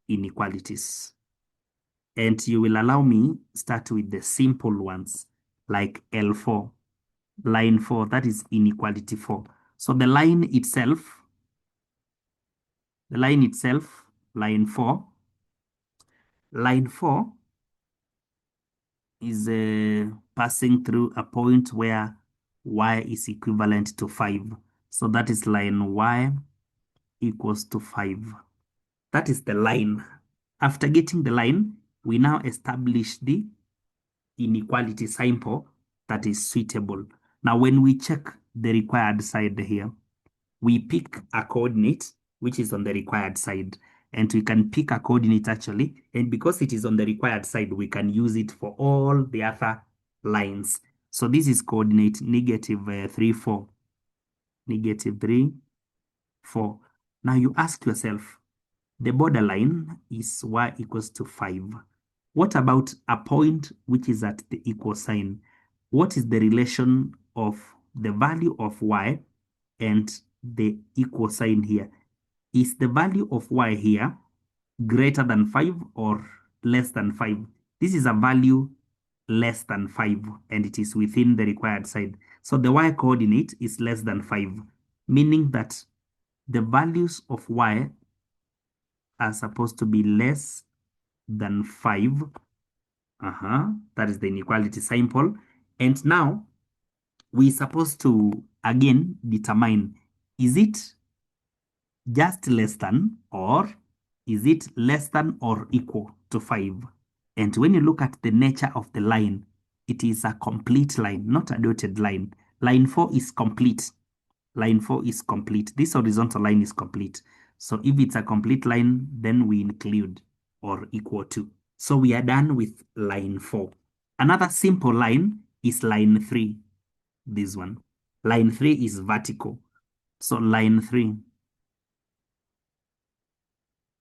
inequalities. And you will allow me start with the simple ones, like L4, line 4, that is inequality 4. So the line itself, line 4, line 4 is passing through a point where y is equivalent to 5. So that is line y equals to 5. That is the line. After getting the line, we now establish the inequality sample that is suitable. Now, when we check the required side here, we pick a coordinate which is on the required side, and we can pick a coordinate actually, and because it is on the required side, we can use it for all the other lines. So this is coordinate negative 3, 4. Negative 3, 4. Now you ask yourself, the borderline is y equals to 5. What about a point which is at the equal sign? What is the relation of the value of y and the equal sign here? Is the value of y here greater than 5 or less than 5? This is a value less than 5 and it is within the required side. So the y coordinate is less than 5, meaning that the values of y are supposed to be less than 5. That is the inequality sample. And now we're supposed to again determine, is it just less than, or is it less than or equal to 5? And when you look at the nature of the line, it is a complete line, not a dotted line. Line 4 is complete. Line 4 is complete. This horizontal line is complete. So if it's a complete line, then we include or equal to. So we are done with line 4. Another simple line is line 3. This one. Line 3 is vertical. So line 3.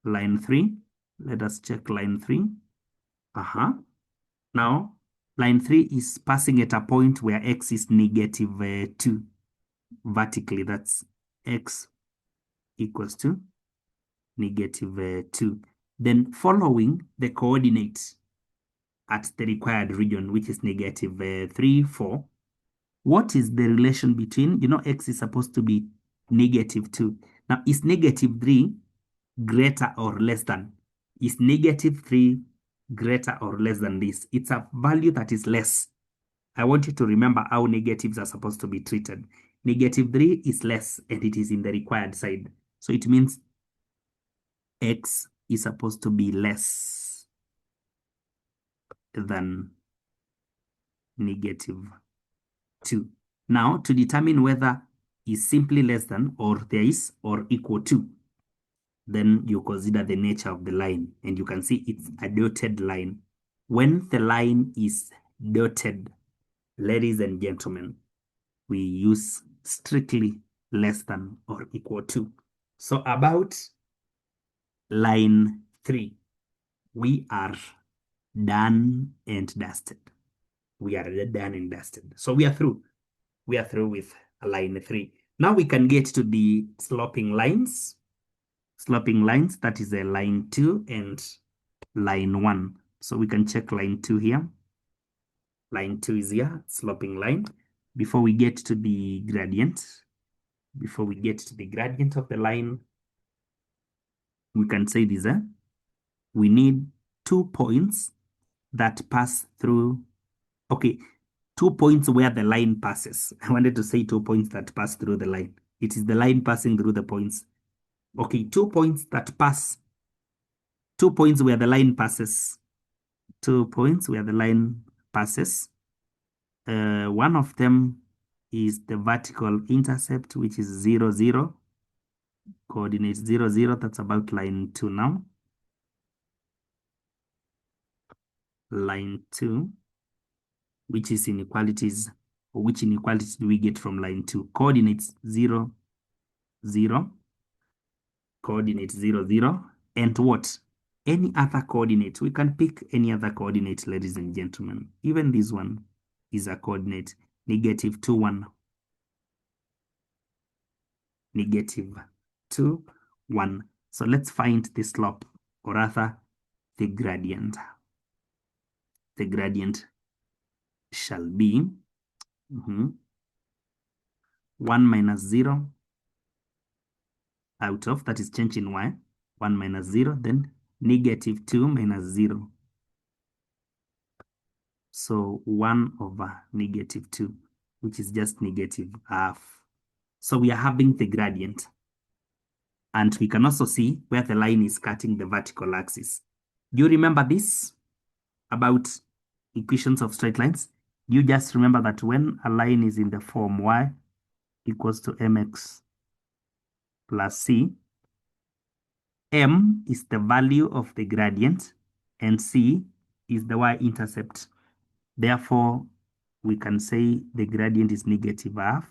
Line 3. Let us check line 3. Now, line 3 is passing at a point where x is negative 2. Vertically, that's x equals to negative 2. Then following the coordinates at the required region, which is negative 3, 4, what is the relation between, x is supposed to be negative 2. Now, is negative 3 greater or less than? Is negative 3 greater or less than this? It's a value that is less. I want you to remember how negatives are supposed to be treated. Negative 3 is less and it is in the required side. So it means x is supposed to be less than negative 2. Now, to determine whether is simply less than, or there is, or equal to, then you consider the nature of the line. And you can see it's a dotted line. When the line is dotted, ladies and gentlemen, we use strictly less than or equal to. So about line 3, we are done and dusted. We are done and dusted. So we are through. We are through with line 3. Now we can get to the sloping lines. Sloping lines, that is a line 2 and line 1. So we can check line 2 here. Line 2 is here, sloping line. Before we get to the gradient, of the line, we can say this, we need 2 points that pass through, okay, 2 points where the line passes. I wanted to say 2 points that pass through the line. It is the line passing through the points. Okay, 2 points that pass, 2 points where the line passes, 2 points where the line passes. One of them is the vertical intercept, which is 0, 0. Coordinate 0, 0. That's about line 2 now. Line 2, which is inequalities. Which inequalities do we get from line 2? Coordinates 0, 0. Coordinate 0, 0. And what? Any other coordinate. We can pick any other coordinate, ladies and gentlemen. Even this one is a coordinate. Negative 2, 1. Negative 2, 1. So let's find the slope, or rather the gradient. The gradient shall be 1 minus 0 out of, that is change in y, 1 minus 0, then negative 2 minus 0. So 1 over negative 2, which is just negative half. So we are having the gradient. And we can also see where the line is cutting the vertical axis. Do you remember this about equations of straight lines? You just remember that when a line is in the form y equals to mx plus c, m is the value of the gradient and c is the y-intercept. Therefore, we can say the gradient is negative half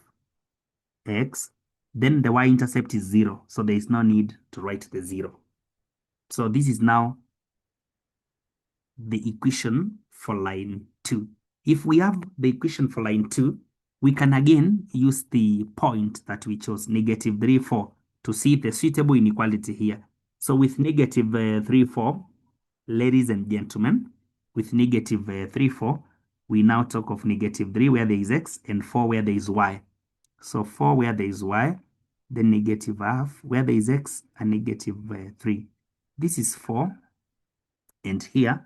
x, then the y-intercept is 0, so there is no need to write the 0. So this is now the equation for line 2. If we have the equation for line 2, we can again use the point that we chose, negative 3, 4, to see the suitable inequality here. So with negative 3, 4, ladies and gentlemen, with negative 3, 4, we now talk of negative 3 where there is x and 4 where there is y. So 4 where there is y, then negative half where there is x, and negative 3. This is 4, and here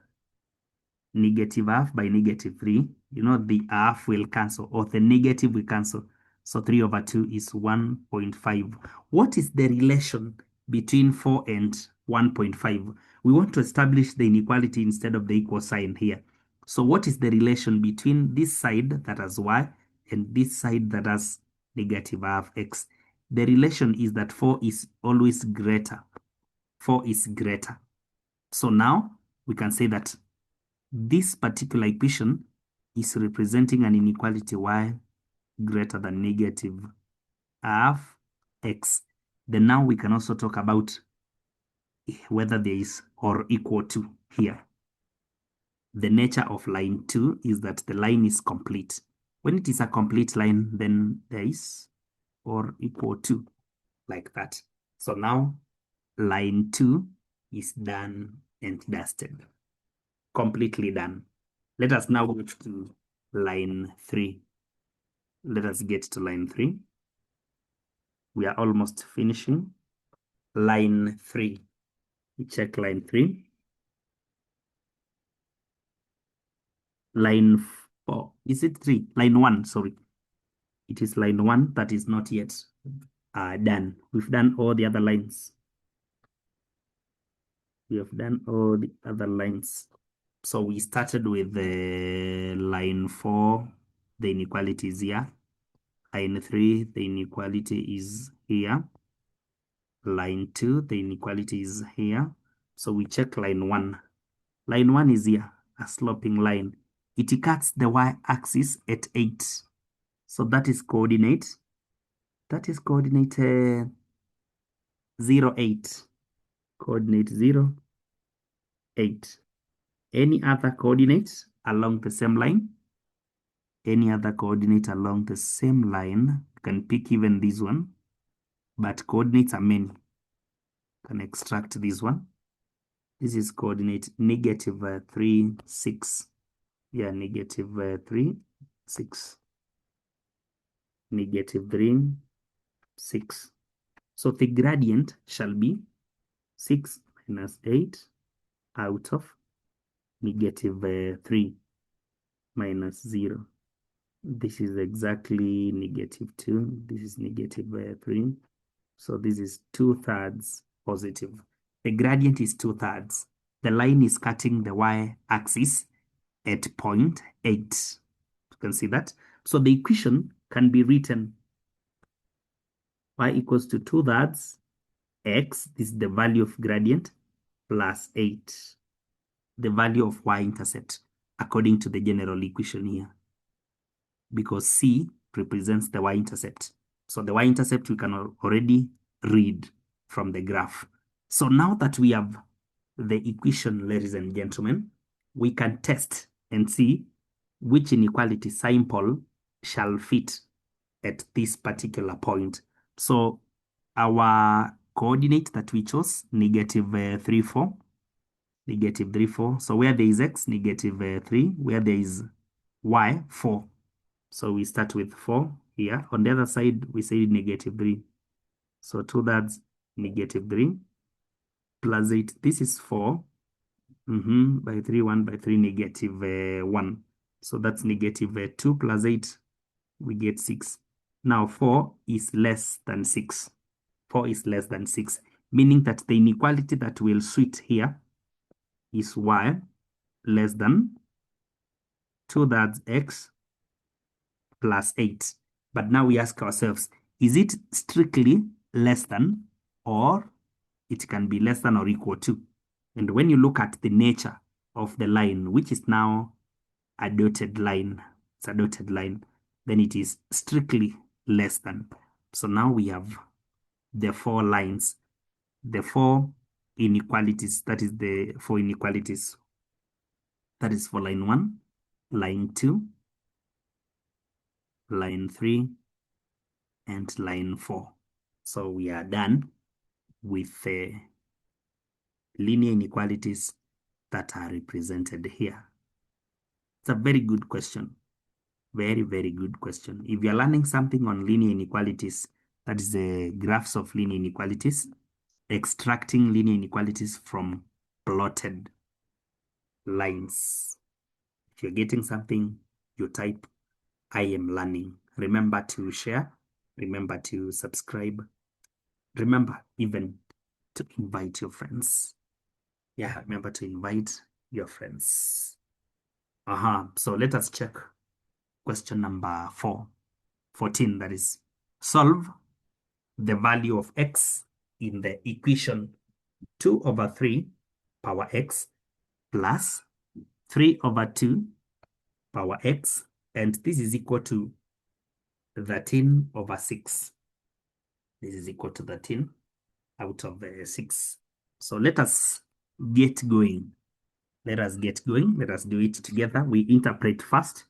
negative half by negative 3, you know, the half will cancel, or the negative will cancel. So 3 over 2 is 1.5. What is the relation between 4 and 1.5? We want to establish the inequality instead of the equal sign here. So what is the relation between this side that has y and this side that has negative half x? The relation is that 4 is always greater. 4 is greater. So now we can say that this particular equation is representing an inequality y greater than negative half x. Then now we can also talk about whether there is or equal to here. The nature of line 2 is that the line is complete. When it is a complete line, then there is or equal to, like that. So now line 2 is done and dusted. Completely done. Let us now go to line 3. Let us get to line 3. We are almost finishing. Line 3. We check line 3. Line 4. Is it 3? Line 1, sorry. It is line 1 that is not yet done. We've done all the other lines. We have done all the other lines. So we started with the line 4, the inequalities here. Line 3, the inequality is here. Line 2, the inequality is here. So we check line 1. Line 1 is here, a sloping line. It cuts the y-axis at 8. So that is coordinate. That is coordinate 0, 8. Coordinate 0, 8. Any other coordinates along the same line? Any other coordinate along the same line? You can pick even this one, but coordinates are many. You can extract this one. This is coordinate negative 3, 6. Yeah, negative 3, 6. Negative 3, 6. So the gradient shall be 6 minus 8 out of negative 3 minus 0. This is exactly negative 2. This is negative 3. So this is 2/3 positive. The gradient is 2/3. The line is cutting the y-axis at 0.8. You can see that. So the equation can be written y equals to 2/3 x, this is the value of gradient, plus 8, the value of y-intercept, according to the general equation here. Because C represents the y-intercept. So the y-intercept we can already read from the graph. So now that we have the equation, ladies and gentlemen, we can test and see which inequality simple shall fit at this particular point. So our coordinate that we chose, negative 3, 4, negative 3, 4. So where there is x, negative 3, where there is y, 4. So we start with 4 here. On the other side, we say negative 3. So 2/3 negative 3 plus 8. This is 4 by 3, 1 by 3, negative 1. So that's negative 2 plus 8. We get 6. Now 4 is less than 6. 4 is less than 6, meaning that the inequality that will suit here is y less than 2/3 x plus 8. But now we ask ourselves, is it strictly less than, or it can be less than or equal to? And when you look at the nature of the line, which is now a dotted line, it's a dotted line, then it is strictly less than. So now we have the 4 lines, the 4 inequalities, that is the 4 inequalities. That is for line 1, line 2, line 3, and line 4. So we are done with the linear inequalities that are represented here. It's a very good question. Very, very good question. If you're learning something on linear inequalities, that is the graphs of linear inequalities, extracting linear inequalities from plotted lines. If you're getting something, you type I am learning. Remember to share. Remember to subscribe. Remember even to invite your friends. Yeah, remember to invite your friends. So let us check question number 14, that is, solve the value of x in the equation 2/3 power x plus 3/2 power x, and this is equal to 13/6. This is equal to 13 out of 6. So let us get going. Let us get going. Let us do it together. We interpret first.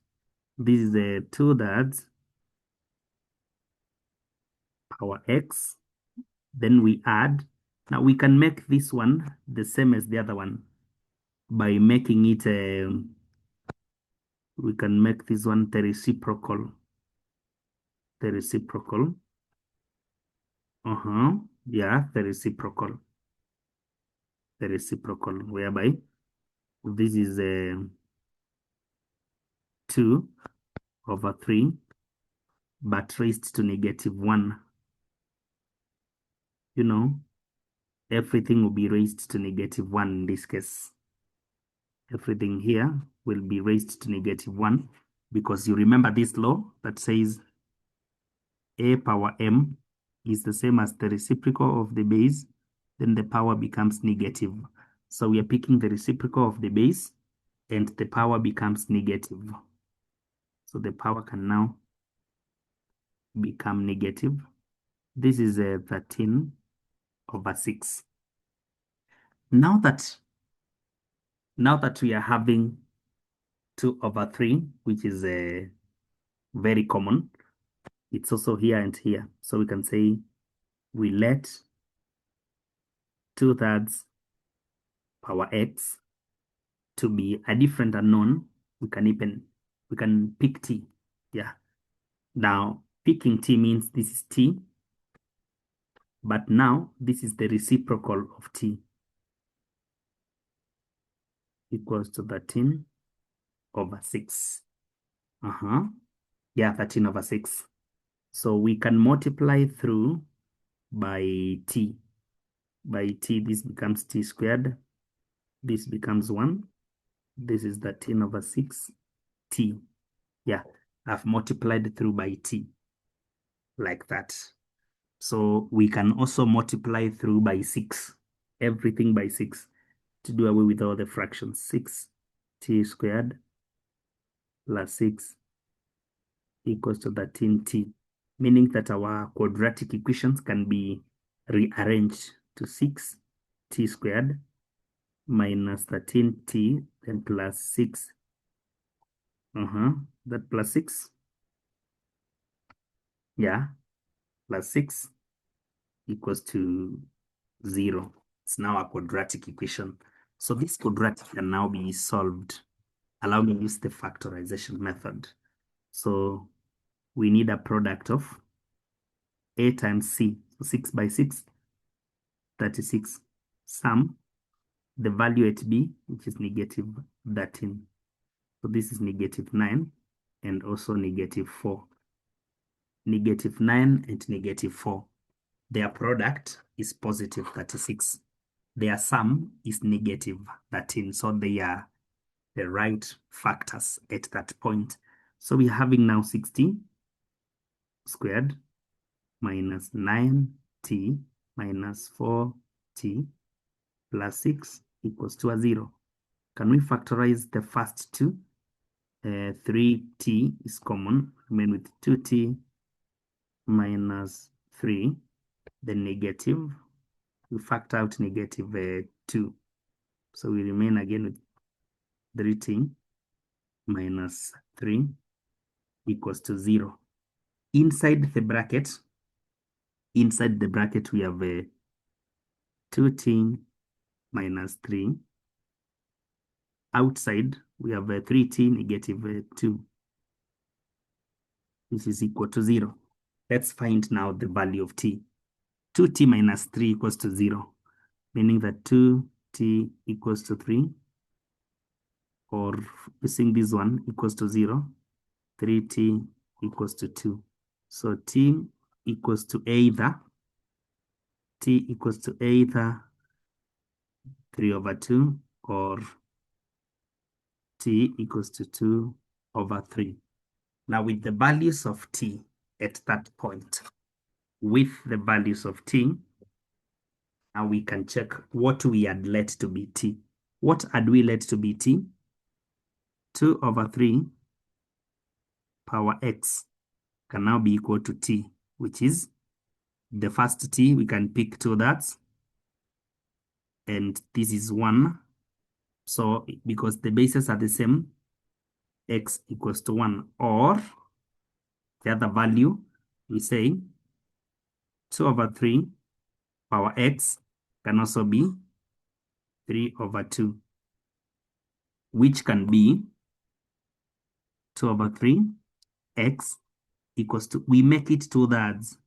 This is the 2/3 power x. Then we add. Now we can make this one the same as the other one by making it, we can make this one the reciprocal. The reciprocal. Yeah, the reciprocal. The reciprocal, whereby this is 2/3, but raised to -1. You know, everything will be raised to -1 in this case. Everything here will be raised to -1, because you remember this law that says a power m is the same as the reciprocal of the base, then the power becomes negative. So we are picking the reciprocal of the base and the power becomes negative. So the power can now become negative. This is a 13/6. Now that we are having 2/3, which is very common, it's also here and here. So we can say we let 2/3 power x to be a different unknown. We can pick t. Yeah. Now picking t means this is t, but now this is the reciprocal of t, equals to 13/6. Yeah, 13/6. So we can multiply through by t. By t, this becomes t squared. This becomes 1. This is 13/6 t. Yeah, I've multiplied through by t like that. So we can also multiply through by 6, everything by 6, to do away with all the fractions. 6t squared plus 6 equals to 13t, meaning that our quadratic equations can be rearranged to 6t squared minus 13t, then plus 6. That plus 6. Yeah, plus 6 equals to 0. It's now a quadratic equation. So this quadratic can now be solved. Allow me to use the factorization method. So we need a product of a times c. So 6/6, 36. Sum the value at b, which is -13. So this is -9 and also -4. -9 and -4. Their product is +36. Their sum is -13. So they are the right factors at that point. So we're having now 60 squared minus 9t minus 4t plus 6 equals to 0. Can we factorize the first two? 3t is common, remain with 2t minus 3, then negative. We factor out -2. So we remain again with 3t minus 3 equals to 0. Inside the bracket, we have 2t minus 3. Outside, we have 3t -2. This is equal to 0. Let's find now the value of t. 2t minus 3 equals to 0, meaning that 2t equals to 3, or using this one equals to 0, 3t equals to 2. So t equals to either 3/2 or t equals to 2/3. Now with the values of t at that point, now we can check what we had let to be t. What had we let to be t? 2/3 power x can now be equal to t, which is the first t. We can pick 2/3, and this is 1. So because the bases are the same, x equals to 1, or the other value, we say 2/3 power x can also be 3/2, which can be 2/3 x equals to, we make it 2/3,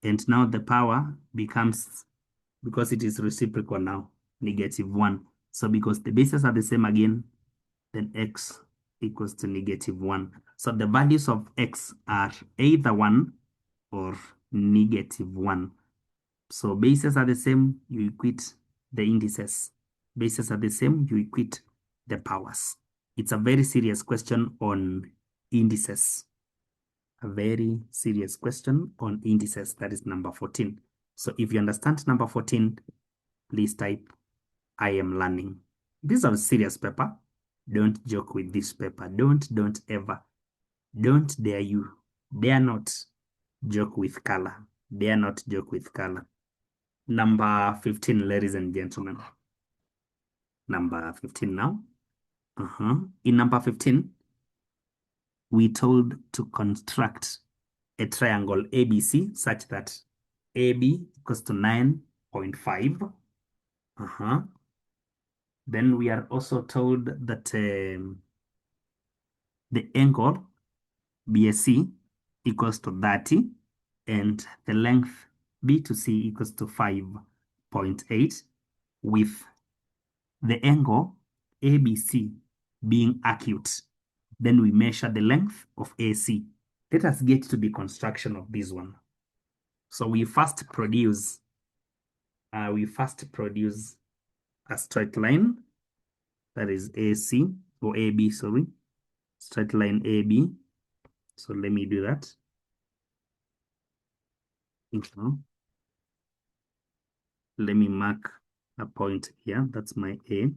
and now the power becomes, because it is reciprocal now, -1. So because the bases are the same again, then x equals to -1. So the values of x are either 1 or -1. So bases are the same, you equate the indices. Bases are the same, you equate the powers. It's a very serious question on indices. a very serious question on indices. That is number 14. So if you understand number 14, please type, I am learning. This is a serious paper. Don't joke with this paper. Don't ever. Don't dare you. Dare not joke with color. Dare not joke with color. Number 15, ladies and gentlemen. Number 15 now. In number 15, we told to construct a triangle ABC such that AB equals to 9.5. Then we are also told that the angle BSC equals to 30 and the length B to C equals to 5.8, with the angle ABC being acute. Then we measure the length of AC. Let us get to the construction of this one. So we first produce a straight line, that is AC, or AB, sorry, straight line AB. So let me do that. Let me mark a point here. That's my A.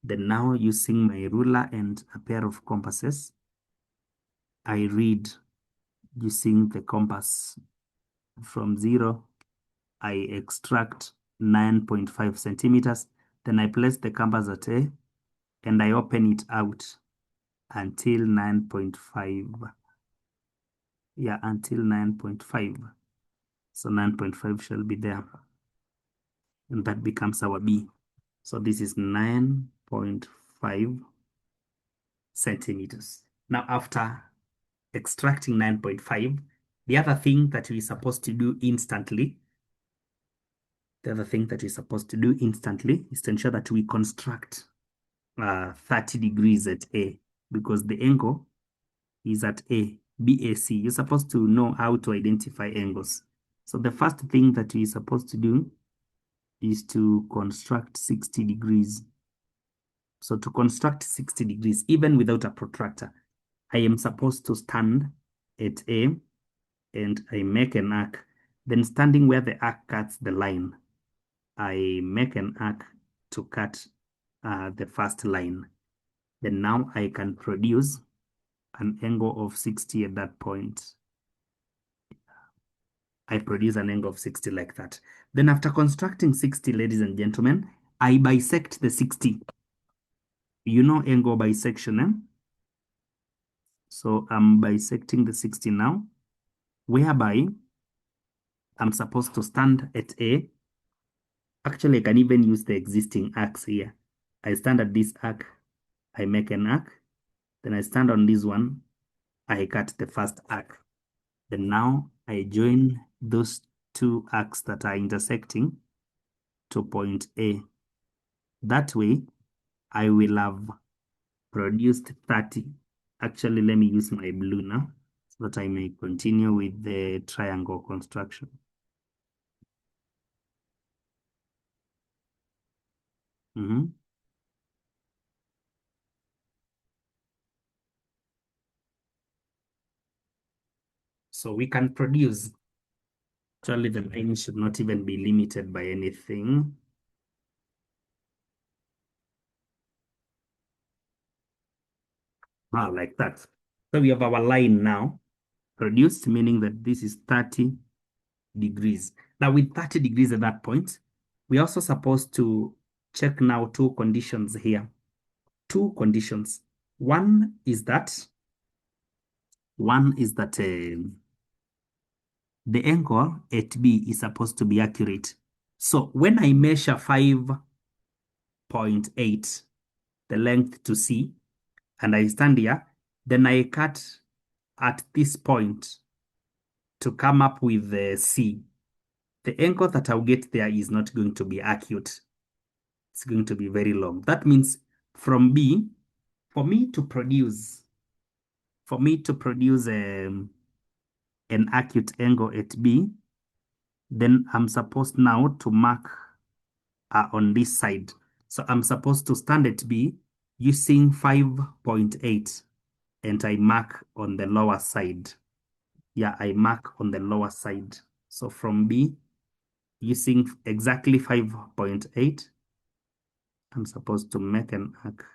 Then now, using my ruler and a pair of compasses, I read using the compass from 0. I extract 9.5 centimeters. Then I place the compass at A and I open it out until 9.5. Yeah, until 9.5. So 9.5 shall be there. And that becomes our B. So this is 9.5 centimeters. Now, after extracting 9.5, the other thing that we're supposed to do instantly, is to ensure that we construct 30 degrees at A, because the angle is at A, BAC. You're supposed to know how to identify angles. So the first thing that we're supposed to do is to construct 60 degrees. So to construct 60 degrees, even without a protractor, I am supposed to stand at A and I make an arc. Then standing where the arc cuts the line, I make an arc to cut the first line. Then now I can produce an angle of 60 at that point. I produce an angle of 60 like that. Then after constructing 60, ladies and gentlemen, I bisect the 60. You know angle bisection, eh? So I'm bisecting the 60 now, whereby I'm supposed to stand at A. Actually, I can even use the existing arcs here. I stand at this arc, I make an arc, then I stand on this one, I cut the first arc. Then now I join those two arcs that are intersecting to point A. That way, I will have produced 30. Actually, let me use my blue now so that I may continue with the triangle construction. So we can produce. Actually, the line should not even be limited by anything. Like that. So we have our line now produced, meaning that this is 30 degrees. Now with 30 degrees at that point, we're also supposed to check now two conditions here. Two conditions. One is that the angle at B is supposed to be accurate. So when I measure 5.8, the length to C, and I stand here, then I cut at this point to come up with the C. The angle that I'll get there is not going to be acute. It's going to be very long. That means from B, for me to produce an acute angle at B, then I'm supposed now to mark on this side. So I'm supposed to stand at B using 5.8 and I mark on the lower side. Yeah, I mark on the lower side. So from B, using exactly 5.8, I'm supposed to make an arc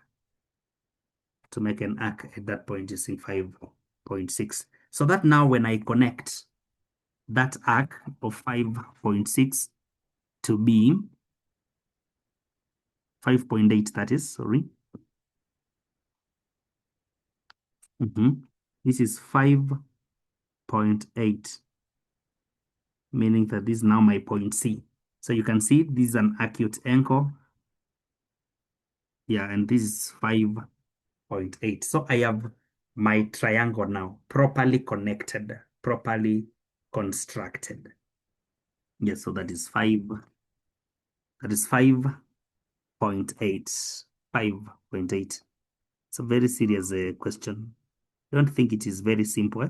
at that point using 5.6. So that now when I connect that arc of 5.6 to B, 5.8 that is, sorry. This is 5.8, meaning that this is now my point C. So you can see this is an acute angle. Yeah, and this is 5.8. So I have my triangle now properly connected, properly constructed. Yes, so that is 5.8. 5.8. It's a very serious question. I don't think it is very simple.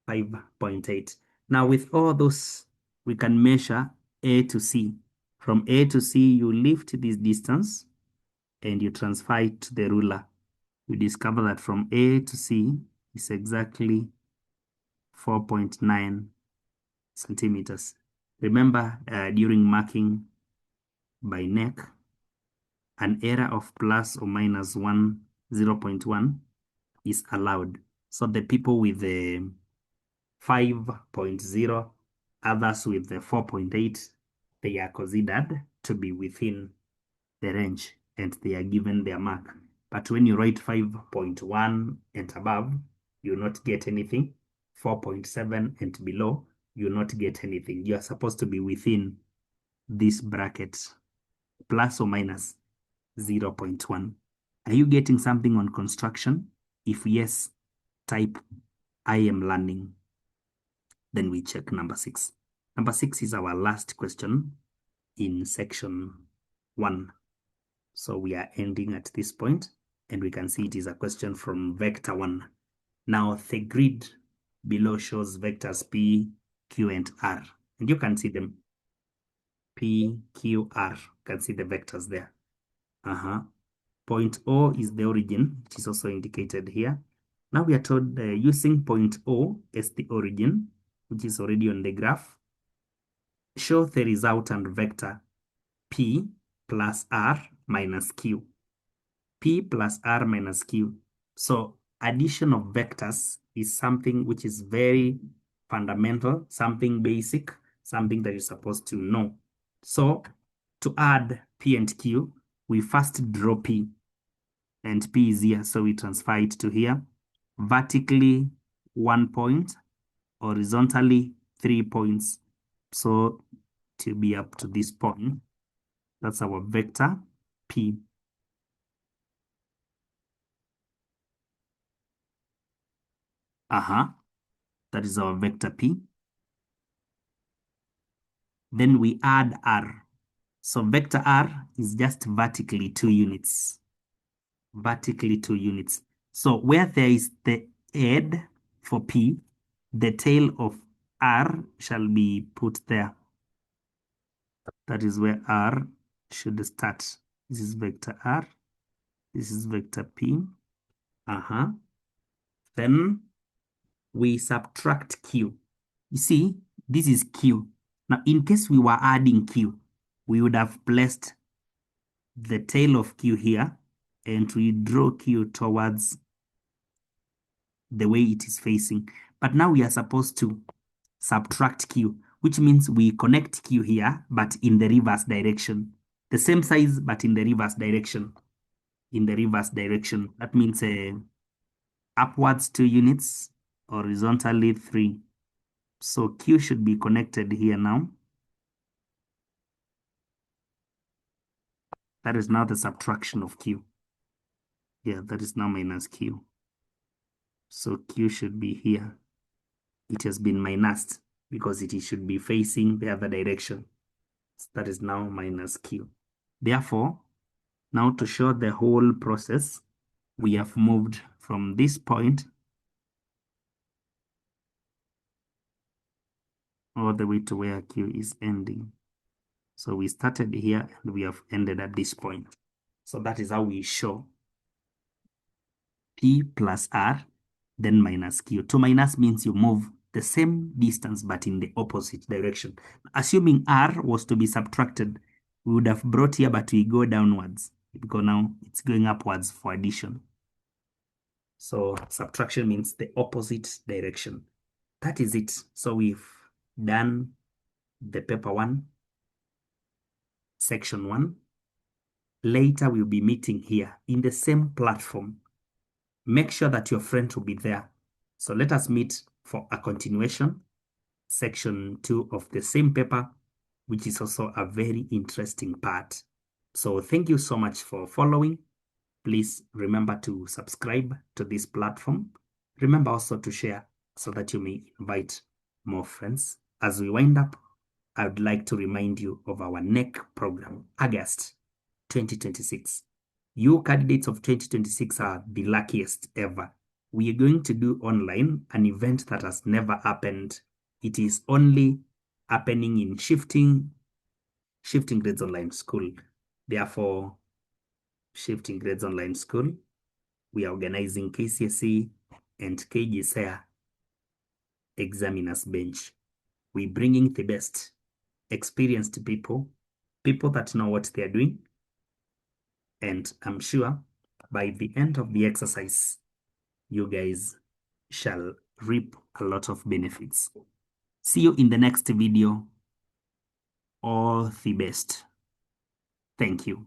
5.8. Now with all those, we can measure A to C. From A to C, you lift this distance and you transfer it to the ruler. We discover that from A to C is exactly 4.9 centimeters. Remember, during marking by neck, an error of plus or minus 0.1 is allowed. So the people with the 5.0, others with the 4.8, they are considered to be within the range and they are given their mark. But when you write 5.1 and above, you not get anything. 4.7 and below, you not get anything. You are supposed to be within this bracket, plus or minus 0.1. Are you getting something on construction? If yes, type I am learning. Then we check number 6. Number 6 is our last question in section 1. So we are ending at this point, and we can see it is a question from vector 1. Now the grid below shows vectors P, Q, and R. And you can see them. P, Q, R. You can see the vectors there. Point O is the origin, which is also indicated here. Now we are told using point O as the origin, which is already on the graph, show the resultant vector P plus R minus Q. P plus R minus Q. So addition of vectors is something which is very fundamental, something basic, something that you're supposed to know. So to add P and Q, we first draw P, and P is here, so we transfer it to here. Vertically, 1 point, horizontally, 3 points. So to be up to this point, that's our vector P. That is our vector P. Then we add R. So vector R is just vertically 2 units. Vertically 2 units. So where there is the head for P, the tail of R shall be put there. That is where R should start. This is vector R. This is vector P. Then we subtract Q. You see, this is Q. Now, in case we were adding Q, we would have placed the tail of Q here and we draw Q towards the way it is facing. But now we are supposed to subtract Q, which means we connect Q here, but in the reverse direction. The same size, but in the reverse direction. In the reverse direction. That means upwards 2 units, horizontally 3. So Q should be connected here now. That is now the subtraction of Q. Yeah, that is now minus Q. So Q should be here. It has been minused because it should be facing the other direction. So that is now minus Q. Therefore, now to show the whole process, we have moved from this point all the way to where Q is ending. So we started here and we have ended at this point. So that is how we show P plus R, then minus Q. To minus means you move the same distance but in the opposite direction. Assuming r was to be subtracted, we would have brought here, but we go downwards because now it's going upwards for addition. So subtraction means the opposite direction. That is it. So we've done the paper 1, section 1. Later we'll be meeting here in the same platform. Make sure that your friend will be there. So let us meet for a continuation, section 2 of the same paper, which is also a very interesting part. So thank you so much for following. Please remember to subscribe to this platform. Remember also to share so that you may invite more friends. As we wind up, I would like to remind you of our NEC program, August 2026. You candidates of 2026 are the luckiest ever. We are going to do online an event that has never happened. It is only happening in Shifting Grades Online School. Therefore, Shifting Grades Online School, we are organizing KCSE and KGCSE examiners bench. We're bringing the best experienced people that know what they're doing. And I'm sure by the end of the exercise, you guys shall reap a lot of benefits. See you in the next video. All the best. Thank you.